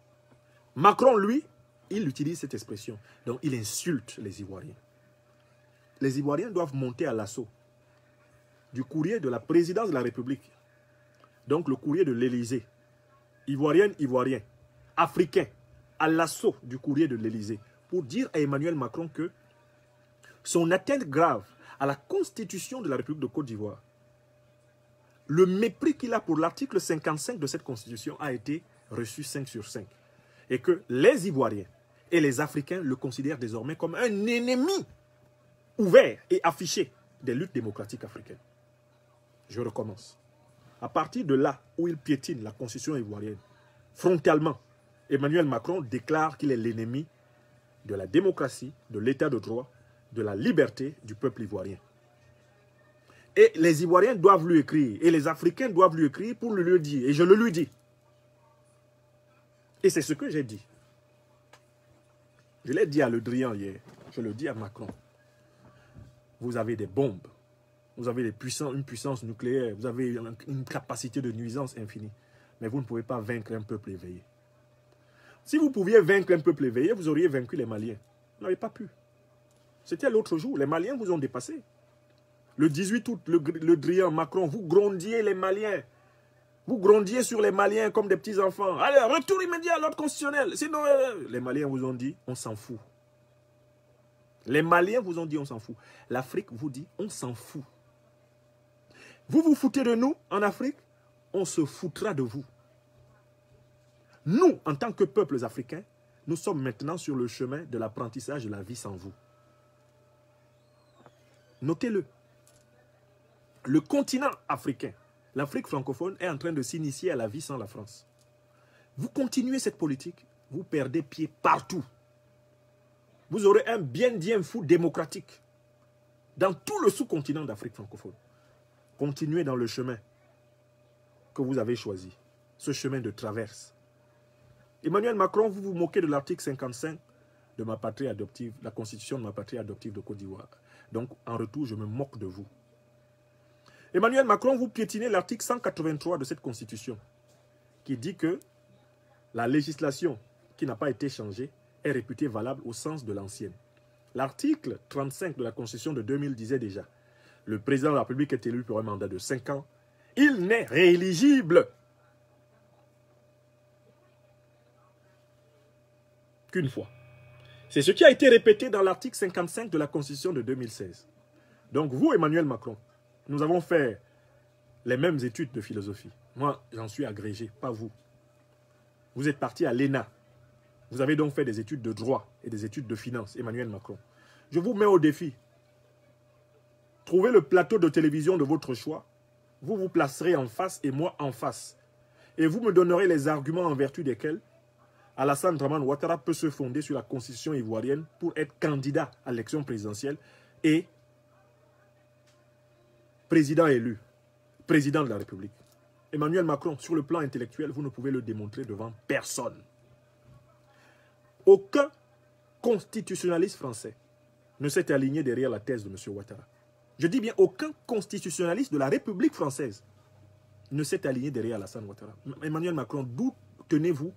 Macron, lui, il utilise cette expression. Donc, il insulte les Ivoiriens. Les Ivoiriens doivent monter à l'assaut du courrier de la présidence de la République. Donc, le courrier de l'Élysée. Ivoirienne, Ivoirien, Africain, à l'assaut du courrier de l'Élysée pour dire à Emmanuel Macron que son atteinte grave à la Constitution de la République de Côte d'Ivoire, le mépris qu'il a pour l'article 55 de cette Constitution a été reçu 5 sur 5. Et que les Ivoiriens et les Africains le considèrent désormais comme un ennemi ouvert et affiché des luttes démocratiques africaines. Je recommence. À partir de là où il piétine la Constitution ivoirienne, frontalement, Emmanuel Macron déclare qu'il est l'ennemi de la démocratie, de l'état de droit, de la liberté du peuple ivoirien. Et les Ivoiriens doivent lui écrire, et les Africains doivent lui écrire pour lui dire, et je le lui dis. Et c'est ce que j'ai dit. Je l'ai dit à Le Drian hier, je le dis à Macron. Vous avez des bombes, vous avez une puissance nucléaire, vous avez une capacité de nuisance infinie, mais vous ne pouvez pas vaincre un peuple éveillé. Si vous pouviez vaincre un peuple éveillé, vous auriez vaincu les Maliens. Vous n'avez pas pu. C'était l'autre jour, les Maliens vous ont dépassé. Le 18 août, le Drian, Macron, vous grondiez les Maliens. Vous grondiez sur les Maliens comme des petits-enfants. Allez, retour immédiat à l'ordre constitutionnel. Sinon, les Maliens vous ont dit, on s'en fout. Les Maliens vous ont dit, on s'en fout. L'Afrique vous dit, on s'en fout. Vous vous foutez de nous en Afrique, on se foutra de vous. Nous, en tant que peuples africains, nous sommes maintenant sur le chemin de l'apprentissage de la vie sans vous. Notez-le. Le continent africain, l'Afrique francophone, est en train de s'initier à la vie sans la France. Vous continuez cette politique, vous perdez pied partout. Vous aurez un bien fou démocratique dans tout le sous-continent d'Afrique francophone. Continuez dans le chemin que vous avez choisi, ce chemin de traverse. Emmanuel Macron, vous vous moquez de l'article 55 de ma patrie adoptive, la constitution de ma patrie adoptive de Côte d'Ivoire. Donc, en retour, je me moque de vous. Emmanuel Macron, vous piétinez l'article 183 de cette constitution qui dit que la législation qui n'a pas été changée est réputée valable au sens de l'ancienne. L'article 35 de la constitution de 2000 disait déjà « Le président de la République est élu pour un mandat de 5 ans. Il n'est rééligible qu'une fois. » C'est ce qui a été répété dans l'article 55 de la constitution de 2016. Donc vous, Emmanuel Macron, nous avons fait les mêmes études de philosophie. Moi, j'en suis agrégé, pas vous. Vous êtes parti à l'ENA. Vous avez donc fait des études de droit et des études de finance, Emmanuel Macron. Je vous mets au défi. Trouvez le plateau de télévision de votre choix. Vous vous placerez en face et moi en face. Et vous me donnerez les arguments en vertu desquels Alassane Dramane Ouattara peut se fonder sur la constitution ivoirienne pour être candidat à l'élection présidentielle et président élu, président de la République. Emmanuel Macron, sur le plan intellectuel, vous ne pouvez le démontrer devant personne. Aucun constitutionnaliste français ne s'est aligné derrière la thèse de M. Ouattara. Je dis bien, aucun constitutionnaliste de la République française ne s'est aligné derrière Alassane Ouattara. Emmanuel Macron, d'où tenez-vous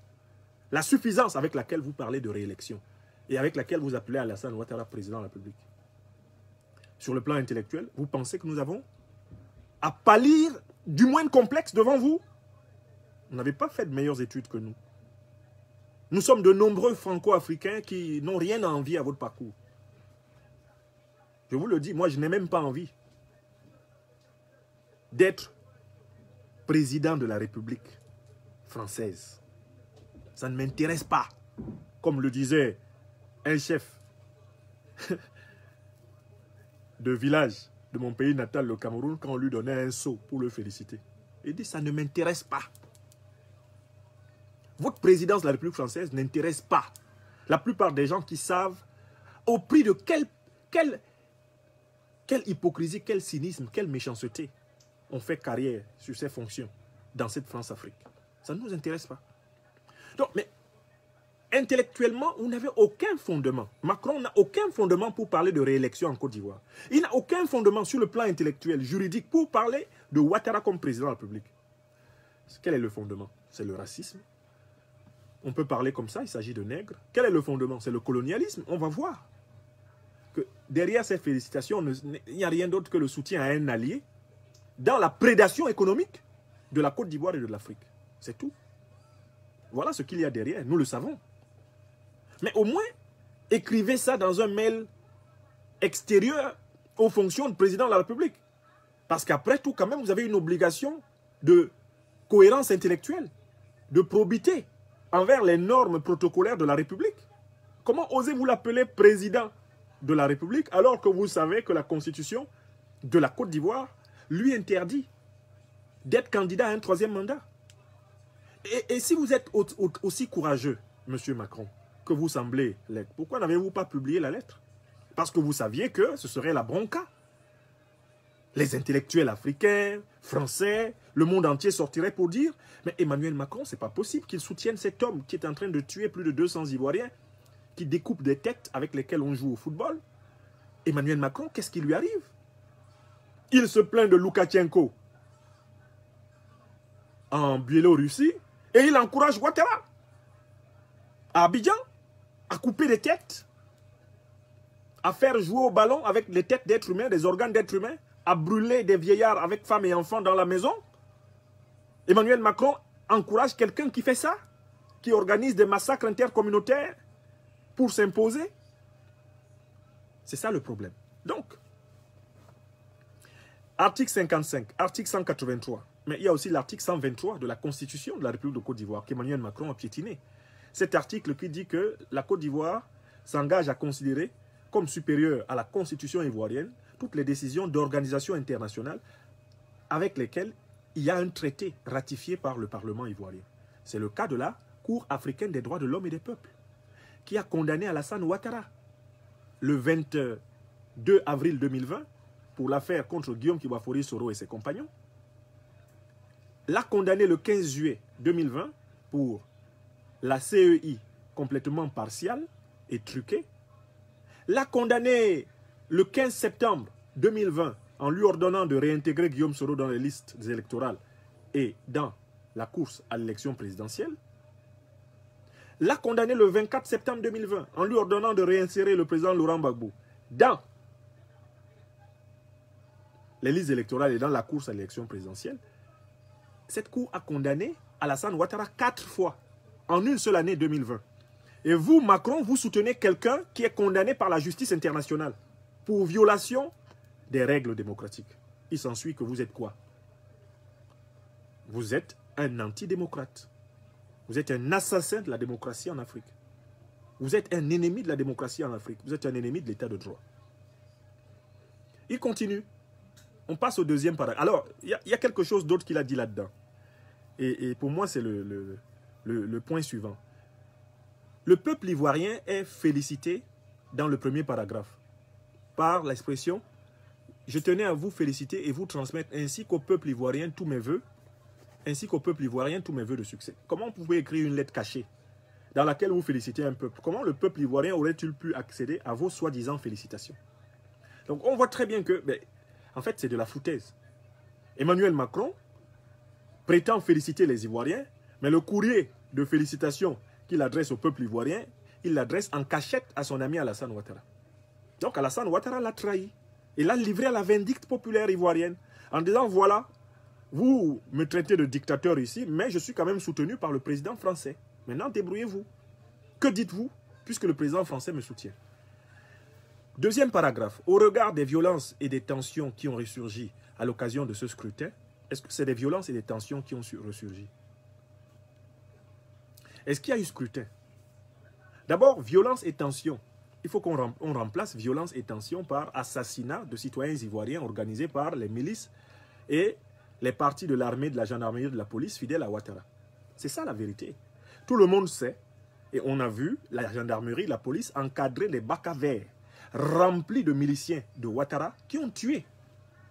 la suffisance avec laquelle vous parlez de réélection et avec laquelle vous appelez Alassane Ouattara président de la République? Sur le plan intellectuel, vous pensez que nous avons à pâlir du moindre complexe devant vous? Vous n'avez pas fait de meilleures études que nous. Nous sommes de nombreux franco-africains qui n'ont rien à envier à votre parcours. Je vous le dis, moi je n'ai même pas envie d'être président de la République française. Ça ne m'intéresse pas. Comme le disait un chef de village de mon pays natal, le Cameroun, quand on lui donnait un seau pour le féliciter. Il dit, ça ne m'intéresse pas. Votre présidence de la République française n'intéresse pas la plupart des gens qui savent au prix de quelle hypocrisie, quel cynisme, quelle méchanceté on fait carrière sur ces fonctions dans cette France-Afrique. Ça ne nous intéresse pas. Donc, mais intellectuellement, vous n'avez aucun fondement. Macron n'a aucun fondement pour parler de réélection en Côte d'Ivoire. Il n'a aucun fondement sur le plan intellectuel, juridique, pour parler de Ouattara comme président de la République. Quel est le fondement? C'est le racisme. On peut parler comme ça, il s'agit de nègres. Quel est le fondement? C'est le colonialisme. On va voir que derrière ces félicitations, il n'y a rien d'autre que le soutien à un allié dans la prédation économique de la Côte d'Ivoire et de l'Afrique. C'est tout. Voilà ce qu'il y a derrière, nous le savons. Mais au moins, écrivez ça dans un mail extérieur aux fonctions de président de la République. Parce qu'après tout, quand même, vous avez une obligation de cohérence intellectuelle, de probité envers les normes protocolaires de la République. Comment osez-vous l'appeler président de la République alors que vous savez que la Constitution de la Côte d'Ivoire lui interdit d'être candidat à un troisième mandat? Et si vous êtes aussi courageux, M. Macron, que vous semblez l'être, pourquoi n'avez-vous pas publié la lettre? Parce que vous saviez que ce serait la bronca. Les intellectuels africains, français, le monde entier sortirait pour dire « Mais Emmanuel Macron, c'est pas possible qu'il soutienne cet homme qui est en train de tuer plus de 200 Ivoiriens, qui découpe des têtes avec lesquelles on joue au football. Emmanuel Macron, qu'est-ce qui lui arrive? Il se plaint de Loukachenko en Biélorussie et il encourage Ouattara à Abidjan à couper des têtes, à faire jouer au ballon avec les têtes d'êtres humains, des organes d'êtres humains, à brûler des vieillards avec femmes et enfants dans la maison. Emmanuel Macron encourage quelqu'un qui fait ça, qui organise des massacres intercommunautaires pour s'imposer. C'est ça le problème. Donc, article 55, article 183, mais il y a aussi l'article 123 de la Constitution de la République de Côte d'Ivoire qu'Emmanuel Macron a piétiné. Cet article qui dit que la Côte d'Ivoire s'engage à considérer comme supérieure à la Constitution ivoirienne toutes les décisions d'organisations internationales avec lesquelles il y a un traité ratifié par le Parlement ivoirien. C'est le cas de la Cour africaine des droits de l'homme et des peuples, qui a condamné Alassane Ouattara le 22 avril 2020 pour l'affaire contre Guillaume Kibafori Soro et ses compagnons. L'a condamné le 15 juillet 2020 pour la CEI complètement partiale et truquée. L'a condamné le 15 septembre 2020 en lui ordonnant de réintégrer Guillaume Soro dans les listes électorales et dans la course à l'élection présidentielle. L'a condamné le 24 septembre 2020 en lui ordonnant de réinsérer le président Laurent Gbagbo dans les listes électorales et dans la course à l'élection présidentielle. Cette cour a condamné Alassane Ouattara 4 fois en une seule année 2020. Et vous, Macron, vous soutenez quelqu'un qui est condamné par la justice internationale pour violation des règles démocratiques. Il s'ensuit que vous êtes quoi? Vous êtes un antidémocrate. Vous êtes un assassin de la démocratie en Afrique. Vous êtes un ennemi de la démocratie en Afrique. Vous êtes un ennemi de l'état de droit. Il continue. On passe au deuxième paragraphe. Alors, il y a quelque chose d'autre qu'il a dit là-dedans. Et pour moi, c'est le point suivant. Le peuple ivoirien est félicité dans le premier paragraphe par l'expression « Je tenais à vous féliciter et vous transmettre ainsi qu'au peuple ivoirien tous mes vœux, ainsi qu'au peuple ivoirien tous mes vœux de succès. » Comment vous pouvez écrire une lettre cachée dans laquelle vous félicitez un peuple. Comment le peuple ivoirien aurait-il pu accéder à vos soi-disant félicitations? Donc on voit très bien que, en fait, c'est de la foutaise. Emmanuel Macron prétend féliciter les Ivoiriens, mais le courrier de félicitations qu'il adresse au peuple ivoirien, il l'adresse en cachette à son ami Alassane Ouattara. Donc Alassane Ouattara l'a trahi. Il l'a livré à la vindicte populaire ivoirienne en disant, voilà, vous me traitez de dictateur ici, mais je suis quand même soutenu par le président français. Maintenant, débrouillez-vous. Que dites-vous, puisque le président français me soutient? Deuxième paragraphe. Au regard des violences et des tensions qui ont ressurgi à l'occasion de ce scrutin, est-ce que c'est des violences et des tensions qui ont ressurgi? Est-ce qu'il y a eu scrutin? D'abord, violence et tension. Il faut qu'on remplace violence et tension par assassinat de citoyens ivoiriens organisés par les milices et les partis de l'armée, de la gendarmerie, de la police fidèles à Ouattara. C'est ça la vérité. Tout le monde sait, et on a vu la gendarmerie, la police encadrer les bacs à verre remplis de miliciens de Ouattara qui ont tué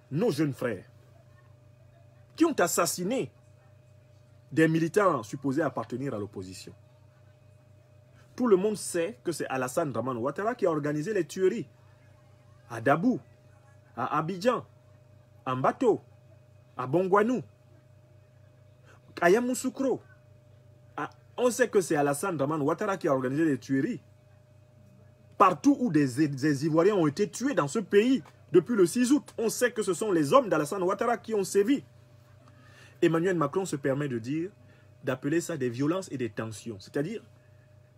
nos jeunes frères, qui ont assassiné des militants supposés appartenir à l'opposition. Tout le monde sait que c'est Alassane Draman Ouattara qui a organisé les tueries à Dabou, à Abidjan, à Mbato, à Bongwanou, à Yamoussoukro. On sait que c'est Alassane Draman Ouattara qui a organisé les tueries partout où des Ivoiriens ont été tués dans ce pays depuis le 6 août. On sait que ce sont les hommes d'Alassane Ouattara qui ont sévi. Emmanuel Macron se permet de dire, d'appeler ça des violences et des tensions. C'est-à-dire,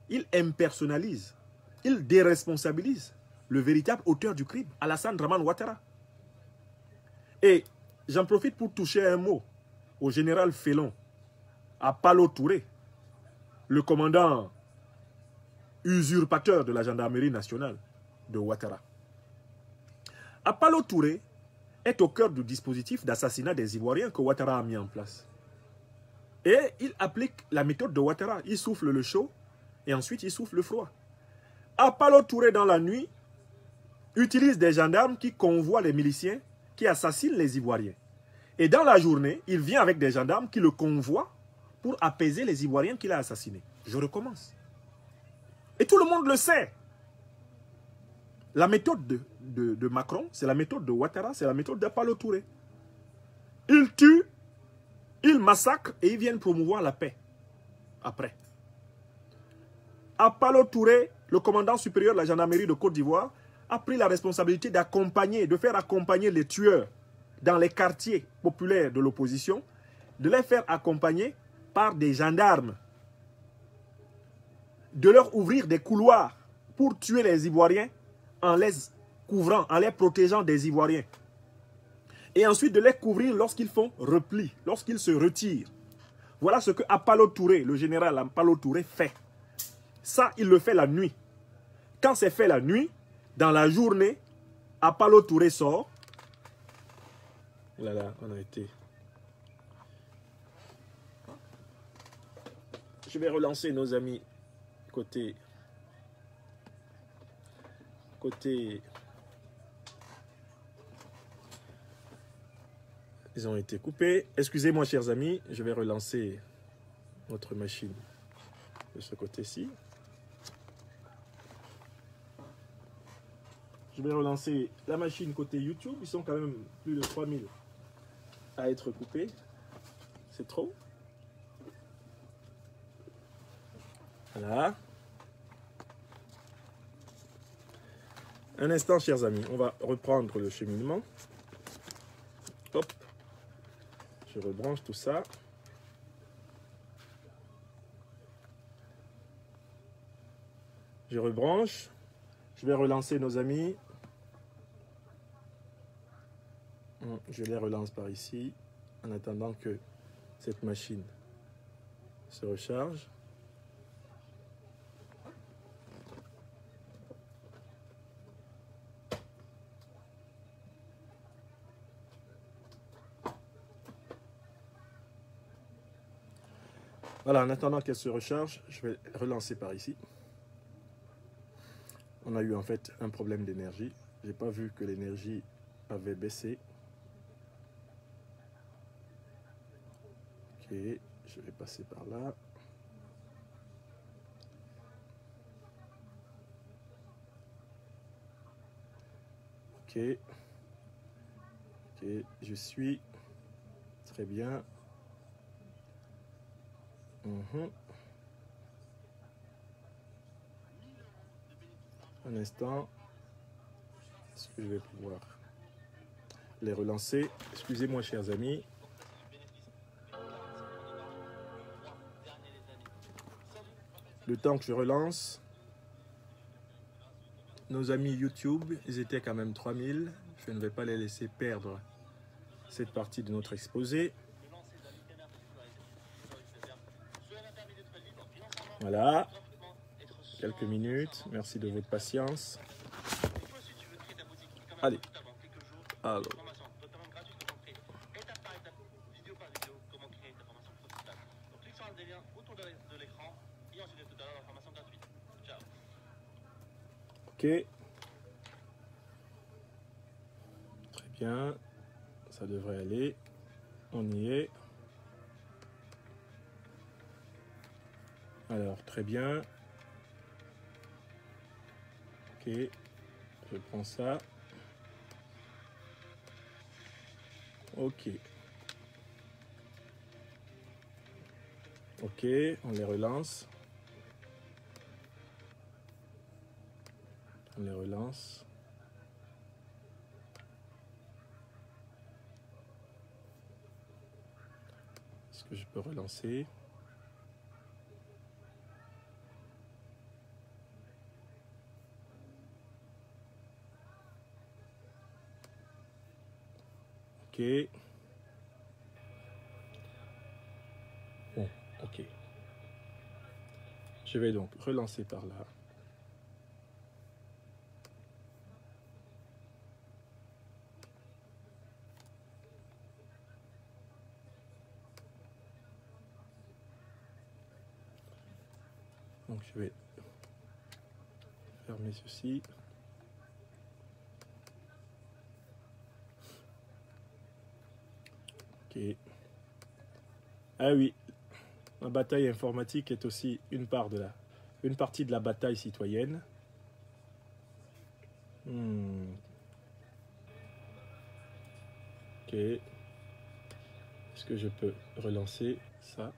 il impersonnalise, il déresponsabilise le véritable auteur du crime, Alassane Draman Ouattara. Et j'en profite pour toucher un mot au général Félon, à Palo Touré, le commandant usurpateur de la gendarmerie nationale de Ouattara. Apalo Touré est au cœur du dispositif d'assassinat des Ivoiriens que Ouattara a mis en place. Et il applique la méthode de Ouattara. Il souffle le chaud et ensuite il souffle le froid. Apalo Touré, dans la nuit, utilise des gendarmes qui convoient les miliciens qui assassinent les Ivoiriens. Et dans la journée, il vient avec des gendarmes qui le convoient pour apaiser les Ivoiriens qu'il a assassinés. Je recommence. Et tout le monde le sait. La méthode de Macron, c'est la méthode de Ouattara, c'est la méthode d'Apalo Touré. Ils tuent, ils massacrent et ils viennent promouvoir la paix. Après. Apalo Touré, le commandant supérieur de la gendarmerie de Côte d'Ivoire, a pris la responsabilité d'accompagner, de faire accompagner les tueurs dans les quartiers populaires de l'opposition, de les faire accompagner par des gendarmes, de leur ouvrir des couloirs pour tuer les Ivoiriens en les couvrant, en les protégeant des Ivoiriens. Et ensuite de les couvrir lorsqu'ils font repli, lorsqu'ils se retirent. Voilà ce que Apalo Touré, le général Apalo Touré, fait. Ça, il le fait la nuit. Quand c'est fait la nuit, dans la journée, Apalo Touré sort. Là, on a été... Je vais relancer nos amis côté... Ils ont été coupés. Excusez-moi, chers amis, je vais relancer notre machine de ce côté-ci. Je vais relancer la machine côté YouTube. Ils sont quand même plus de 3000 à être coupés. C'est trop. Voilà. Un instant, chers amis, on va reprendre le cheminement. Hop. Je rebranche tout ça. Je rebranche. Je vais relancer nos amis. Je les relance par ici, en attendant que cette machine se recharge. Voilà, en attendant qu'elle se recharge, je vais relancer par ici. On a eu en fait un problème d'énergie. Je n'ai pas vu que l'énergie avait baissé. Ok, je vais passer par là. Ok. Ok, je suis. Très bien. Un instant. Est-ce que je vais pouvoir les relancer? Excusez-moi, chers amis. Le temps que je relance, nos amis YouTube, ils étaient quand même 3000. Je ne vais pas les laisser perdre cette partie de notre exposé. Voilà. Quelques minutes. Merci de votre patience. Allez. Alors. Ok. Très bien. Ça devrait aller. On y est. Alors, très bien. Ok. Je prends ça. Ok. Ok, on les relance. On les relance. Est-ce que je peux relancer? Ok. Bon, ok. Je vais donc relancer par là. Donc je vais fermer ceci. Ok. Ah oui, la bataille informatique est aussi une partie de la bataille citoyenne. Ok. Est-ce que je peux relancer ça?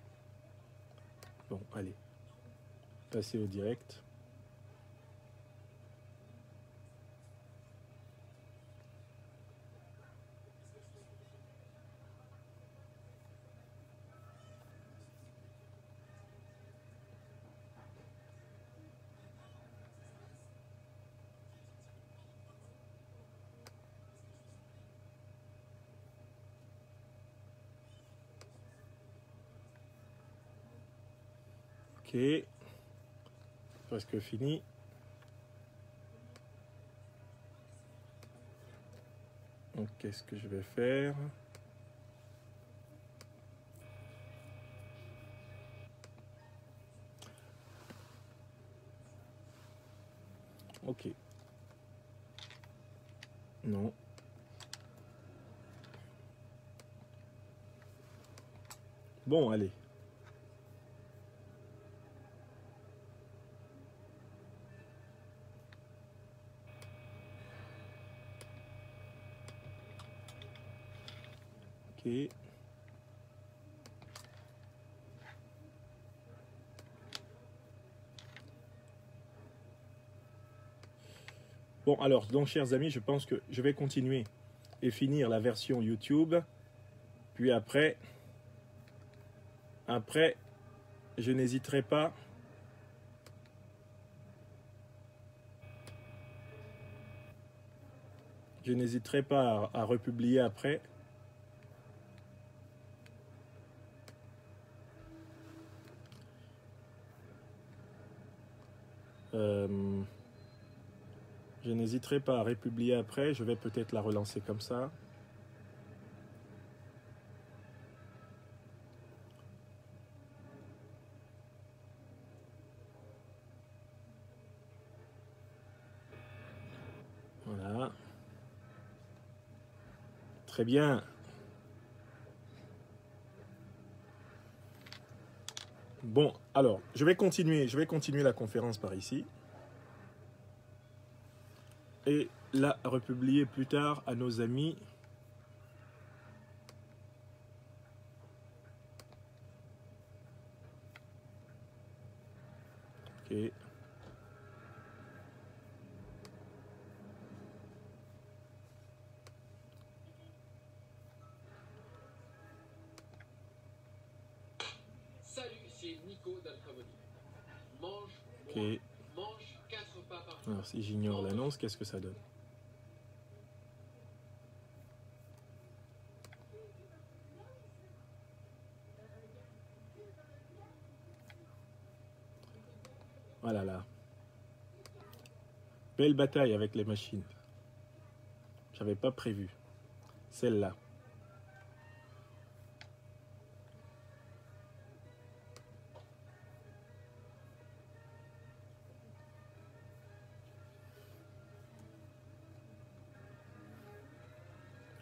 Bon, allez. Passer au direct. Ok. Presque fini. Donc, qu'est-ce que je vais faire? Ok. Non. Bon, allez. Ok. Bon, alors, donc, chers amis, je pense que je vais continuer et finir la version YouTube. Puis après, je n'hésiterai pas à republier après. Je n'hésiterai pas à republier après. Je vais peut-être la relancer comme ça. Voilà. Très bien. Bon, alors, je vais continuer la conférence par ici. et la republier plus tard à nos amis. Ok. Salut, c'est Nico d'Alphavoli. Mange, Ok. mange 4 pas par jour. Alors si j'ignore l'annonce, qu'est-ce que ça donne? Voilà là. Belle bataille avec les machines. J'avais pas prévu. Celle-là.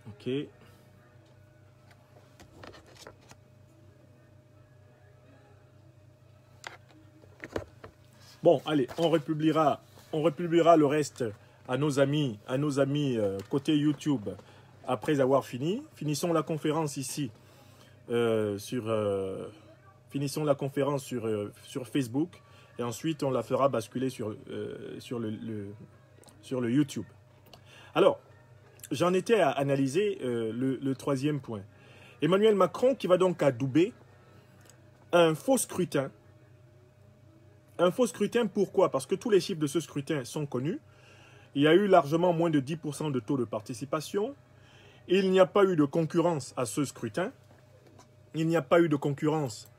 Ok. Bon, allez, on republiera le reste à nos amis côté YouTube après avoir fini. Finissons la conférence ici finissons la conférence sur Facebook et ensuite on la fera basculer sur le YouTube. Alors, j'en étais à analyser le troisième point. Emmanuel Macron qui va donc adouber un faux scrutin. Un faux scrutin, pourquoi? Parce que tous les chiffres de ce scrutin sont connus. Il y a eu largement moins de 10% de taux de participation. Il n'y a pas eu de concurrence à ce scrutin. Il n'y a pas eu de concurrence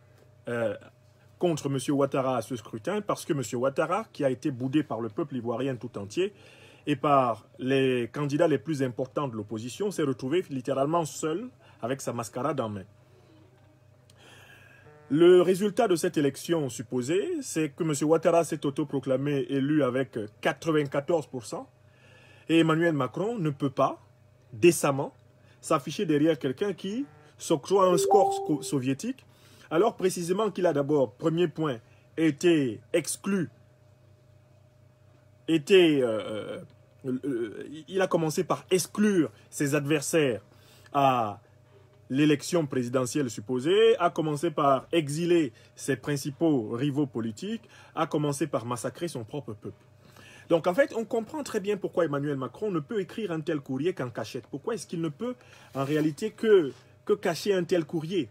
contre M. Ouattara à ce scrutin parce que M. Ouattara, qui a été boudé par le peuple ivoirien tout entier et par les candidats les plus importants de l'opposition, s'est retrouvé littéralement seul avec sa mascarade en main. Le résultat de cette élection supposée, c'est que M. Ouattara s'est autoproclamé élu avec 94% et Emmanuel Macron ne peut pas, décemment, s'afficher derrière quelqu'un qui s'octroie un score soviétique, alors précisément qu'il a d'abord, premier point, été exclu, il a commencé par exclure ses adversaires à l'élection présidentielle supposée, a commencé par exiler ses principaux rivaux politiques, a commencé par massacrer son propre peuple. Donc en fait, on comprend très bien pourquoi Emmanuel Macron ne peut écrire un tel courrier qu'en cachette. Pourquoi est-ce qu'il ne peut en réalité que cacher un tel courrier?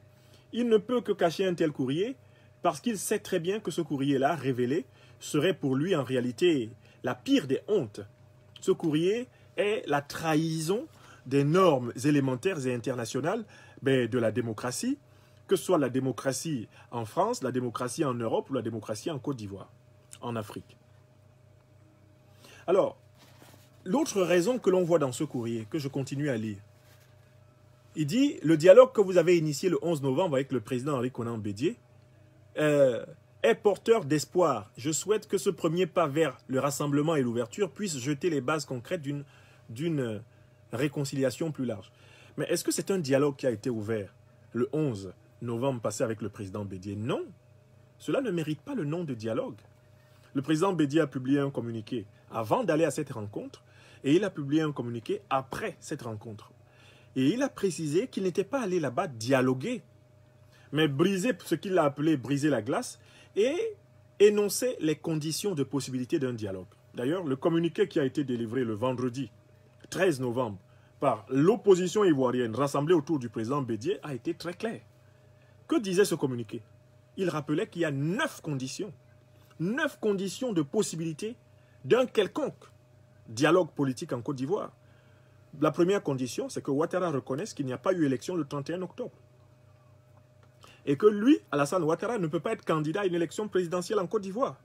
Il ne peut que cacher un tel courrier parce qu'il sait très bien que ce courrier-là, révélé, serait pour lui en réalité la pire des hontes. Ce courrier est la trahison des normes élémentaires et internationales de la démocratie, que ce soit la démocratie en France, la démocratie en Europe ou la démocratie en Côte d'Ivoire, en Afrique. Alors, l'autre raison que l'on voit dans ce courrier, que je continue à lire, il dit, le dialogue que vous avez initié le 11 novembre avec le président Henri Konan Bédié est porteur d'espoir. Je souhaite que ce premier pas vers le rassemblement et l'ouverture puisse jeter les bases concrètes d'une réconciliation plus large. Mais est-ce que c'est un dialogue qui a été ouvert le 11 novembre passé avec le président Bédié? Non, cela ne mérite pas le nom de dialogue. Le président Bédié a publié un communiqué avant d'aller à cette rencontre et il a publié un communiqué après cette rencontre. Et il a précisé qu'il n'était pas allé là-bas dialoguer, mais briser ce qu'il a appelé briser la glace et énoncer les conditions de possibilité d'un dialogue. D'ailleurs, le communiqué qui a été délivré le vendredi 13 novembre par l'opposition ivoirienne rassemblée autour du président Bédié a été très clair. Que disait ce communiqué? Il rappelait qu'il y a 9 conditions. 9 conditions de possibilité d'un quelconque dialogue politique en Côte d'Ivoire. La première condition, c'est que Ouattara reconnaisse qu'il n'y a pas eu élection le 31 octobre. Et que lui, Alassane Ouattara, ne peut pas être candidat à une élection présidentielle en Côte d'Ivoire.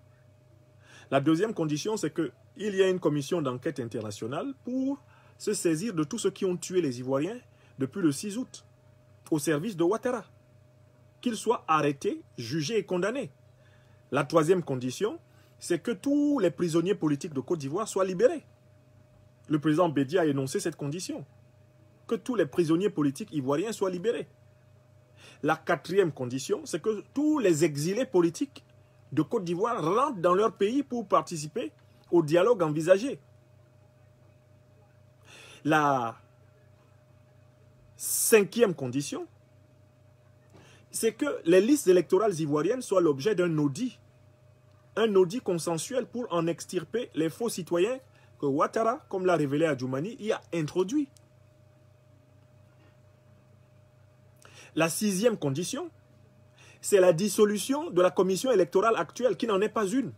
La deuxième condition, c'est qu'il y a une commission d'enquête internationale pour se saisir de tous ceux qui ont tué les Ivoiriens depuis le 6 août, au service de Ouattara. Qu'ils soient arrêtés, jugés et condamnés. La troisième condition, c'est que tous les prisonniers politiques de Côte d'Ivoire soient libérés. Le président Bédié a énoncé cette condition. Que tous les prisonniers politiques ivoiriens soient libérés. La quatrième condition, c'est que tous les exilés politiques de Côte d'Ivoire rentrent dans leur pays pour participer au dialogue envisagé. La 5e condition, c'est que les listes électorales ivoiriennes soient l'objet d'un audit consensuel pour en extirper les faux citoyens que Ouattara, comme l'a révélé Adjoumani, y a introduit. La 6e condition, c'est la dissolution de la commission électorale actuelle, qui n'en est pas une.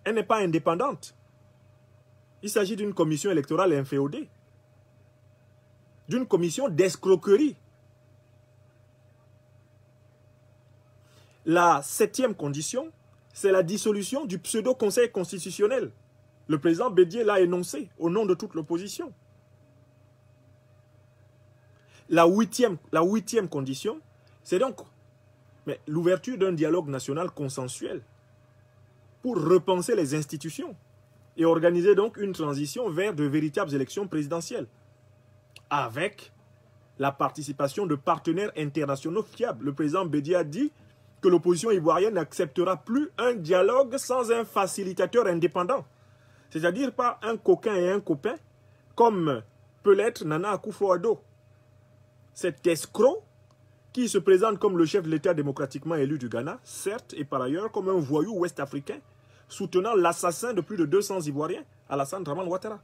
Elle n'est pas indépendante. Il s'agit d'une commission électorale inféodée, d'une commission d'escroquerie. La 7e condition, c'est la dissolution du pseudo-conseil constitutionnel. Le président Bédié l'a énoncé au nom de toute l'opposition. La huitième condition, c'est donc l'ouverture d'un dialogue national consensuel pour repenser les institutions et organiser donc une transition vers de véritables élections présidentielles avec la participation de partenaires internationaux fiables. Le président Bédié a dit que l'opposition ivoirienne n'acceptera plus un dialogue sans un facilitateur indépendant. C'est-à-dire pas un coquin et un copain, comme peut l'être Nana Akufo-Addo. Cet escroc qui se présente comme le chef de l'État démocratiquement élu du Ghana, certes, et par ailleurs comme un voyou ouest-africain, soutenant l'assassin de plus de 200 Ivoiriens, Alassane Dramane Ouattara.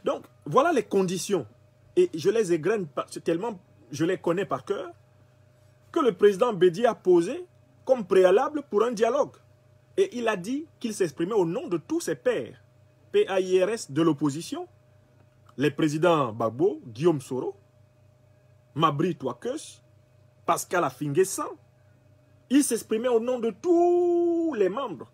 Donc, voilà les conditions. Et je les égrène tellement je les connais par cœur, que le président Bédié a posé comme préalable pour un dialogue. Et il a dit qu'il s'exprimait au nom de tous ses pairs, PAIRS de l'opposition, les présidents Gbagbo, Guillaume Soro, Mabri Touakeus, Pascal Affinguessan. Il s'exprimait au nom de tous les membres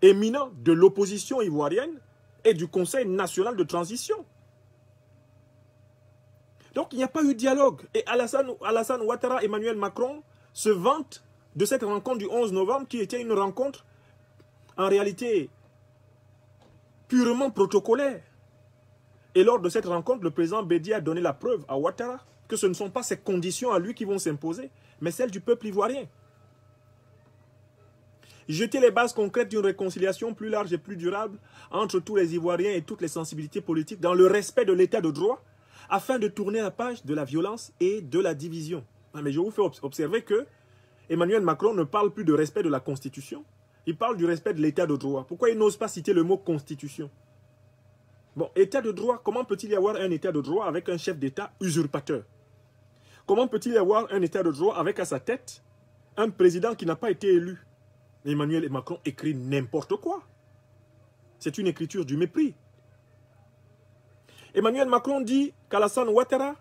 éminents de l'opposition ivoirienne et du Conseil national de transition. Donc il n'y a pas eu de dialogue. Et Alassane Ouattara, Emmanuel Macron se vante de cette rencontre du 11 novembre qui était une rencontre en réalité purement protocolaire. Et lors de cette rencontre, le président Bédié a donné la preuve à Ouattara que ce ne sont pas ses conditions à lui qui vont s'imposer, mais celles du peuple ivoirien. Jeter les bases concrètes d'une réconciliation plus large et plus durable entre tous les Ivoiriens et toutes les sensibilités politiques dans le respect de l'état de droit, afin de tourner la page de la violence et de la division. Mais je vous fais observer que Emmanuel Macron ne parle plus de respect de la Constitution. Il parle du respect de l'état de droit. Pourquoi il n'ose pas citer le mot Constitution? Bon, état de droit, comment peut-il y avoir un état de droit avec un chef d'État usurpateur? Comment peut-il y avoir un état de droit avec à sa tête un président qui n'a pas été élu? Emmanuel Macron écrit n'importe quoi. C'est une écriture du mépris. Emmanuel Macron dit qu'Alassane Ouattara,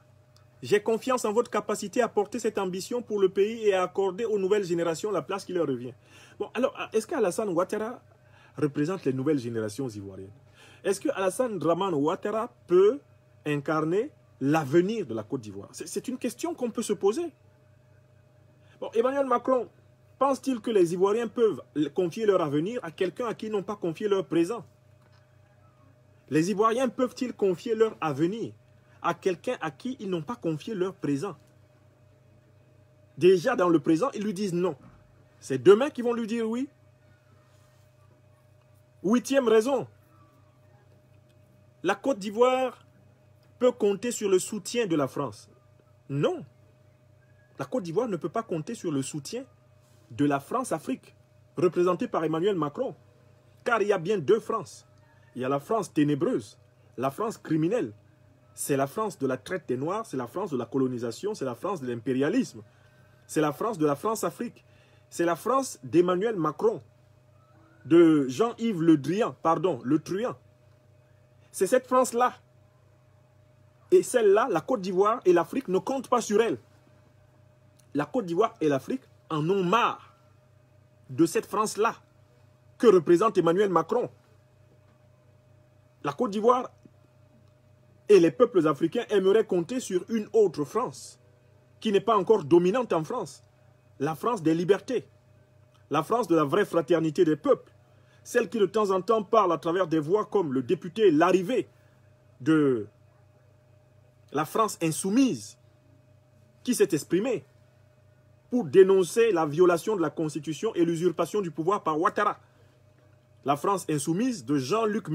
j'ai confiance en votre capacité à porter cette ambition pour le pays et à accorder aux nouvelles générations la place qui leur revient. Bon, alors, est-ce qu'Alassane Ouattara représente les nouvelles générations ivoiriennes? Est-ce que Alassane Dramane Ouattara peut incarner l'avenir de la Côte d'Ivoire? C'est une question qu'on peut se poser. Bon, Emmanuel Macron, pense-t-il que les Ivoiriens peuvent confier leur avenir à quelqu'un à qui ils n'ont pas confié leur présent? Les Ivoiriens peuvent-ils confier leur avenir à quelqu'un à qui ils n'ont pas confié leur présent? Déjà dans le présent, ils lui disent non. C'est demain qu'ils vont lui dire oui. 8e raison. La Côte d'Ivoire peut compter sur le soutien de la France. Non. La Côte d'Ivoire ne peut pas compter sur le soutien de la France-Afrique, représentée par Emmanuel Macron. Car il y a bien deux France. Il y a la France ténébreuse, la France criminelle. C'est la France de la traite des Noirs, c'est la France de la colonisation, c'est la France de l'impérialisme. C'est la France de la France-Afrique. C'est la France d'Emmanuel Macron, de Jean-Yves Le Truand. C'est cette France-là. Et celle-là, la Côte d'Ivoire et l'Afrique ne comptent pas sur elle. La Côte d'Ivoire et l'Afrique en ont marre de cette France-là que représente Emmanuel Macron. La Côte d'Ivoire et les peuples africains aimeraient compter sur une autre France, qui n'est pas encore dominante en France. La France des libertés, la France de la vraie fraternité des peuples, celle qui de temps en temps parle à travers des voix comme le député Larrivé de la France insoumise, qui s'est exprimé pour dénoncer la violation de la Constitution et l'usurpation du pouvoir par Ouattara. La France insoumise de Jean-Luc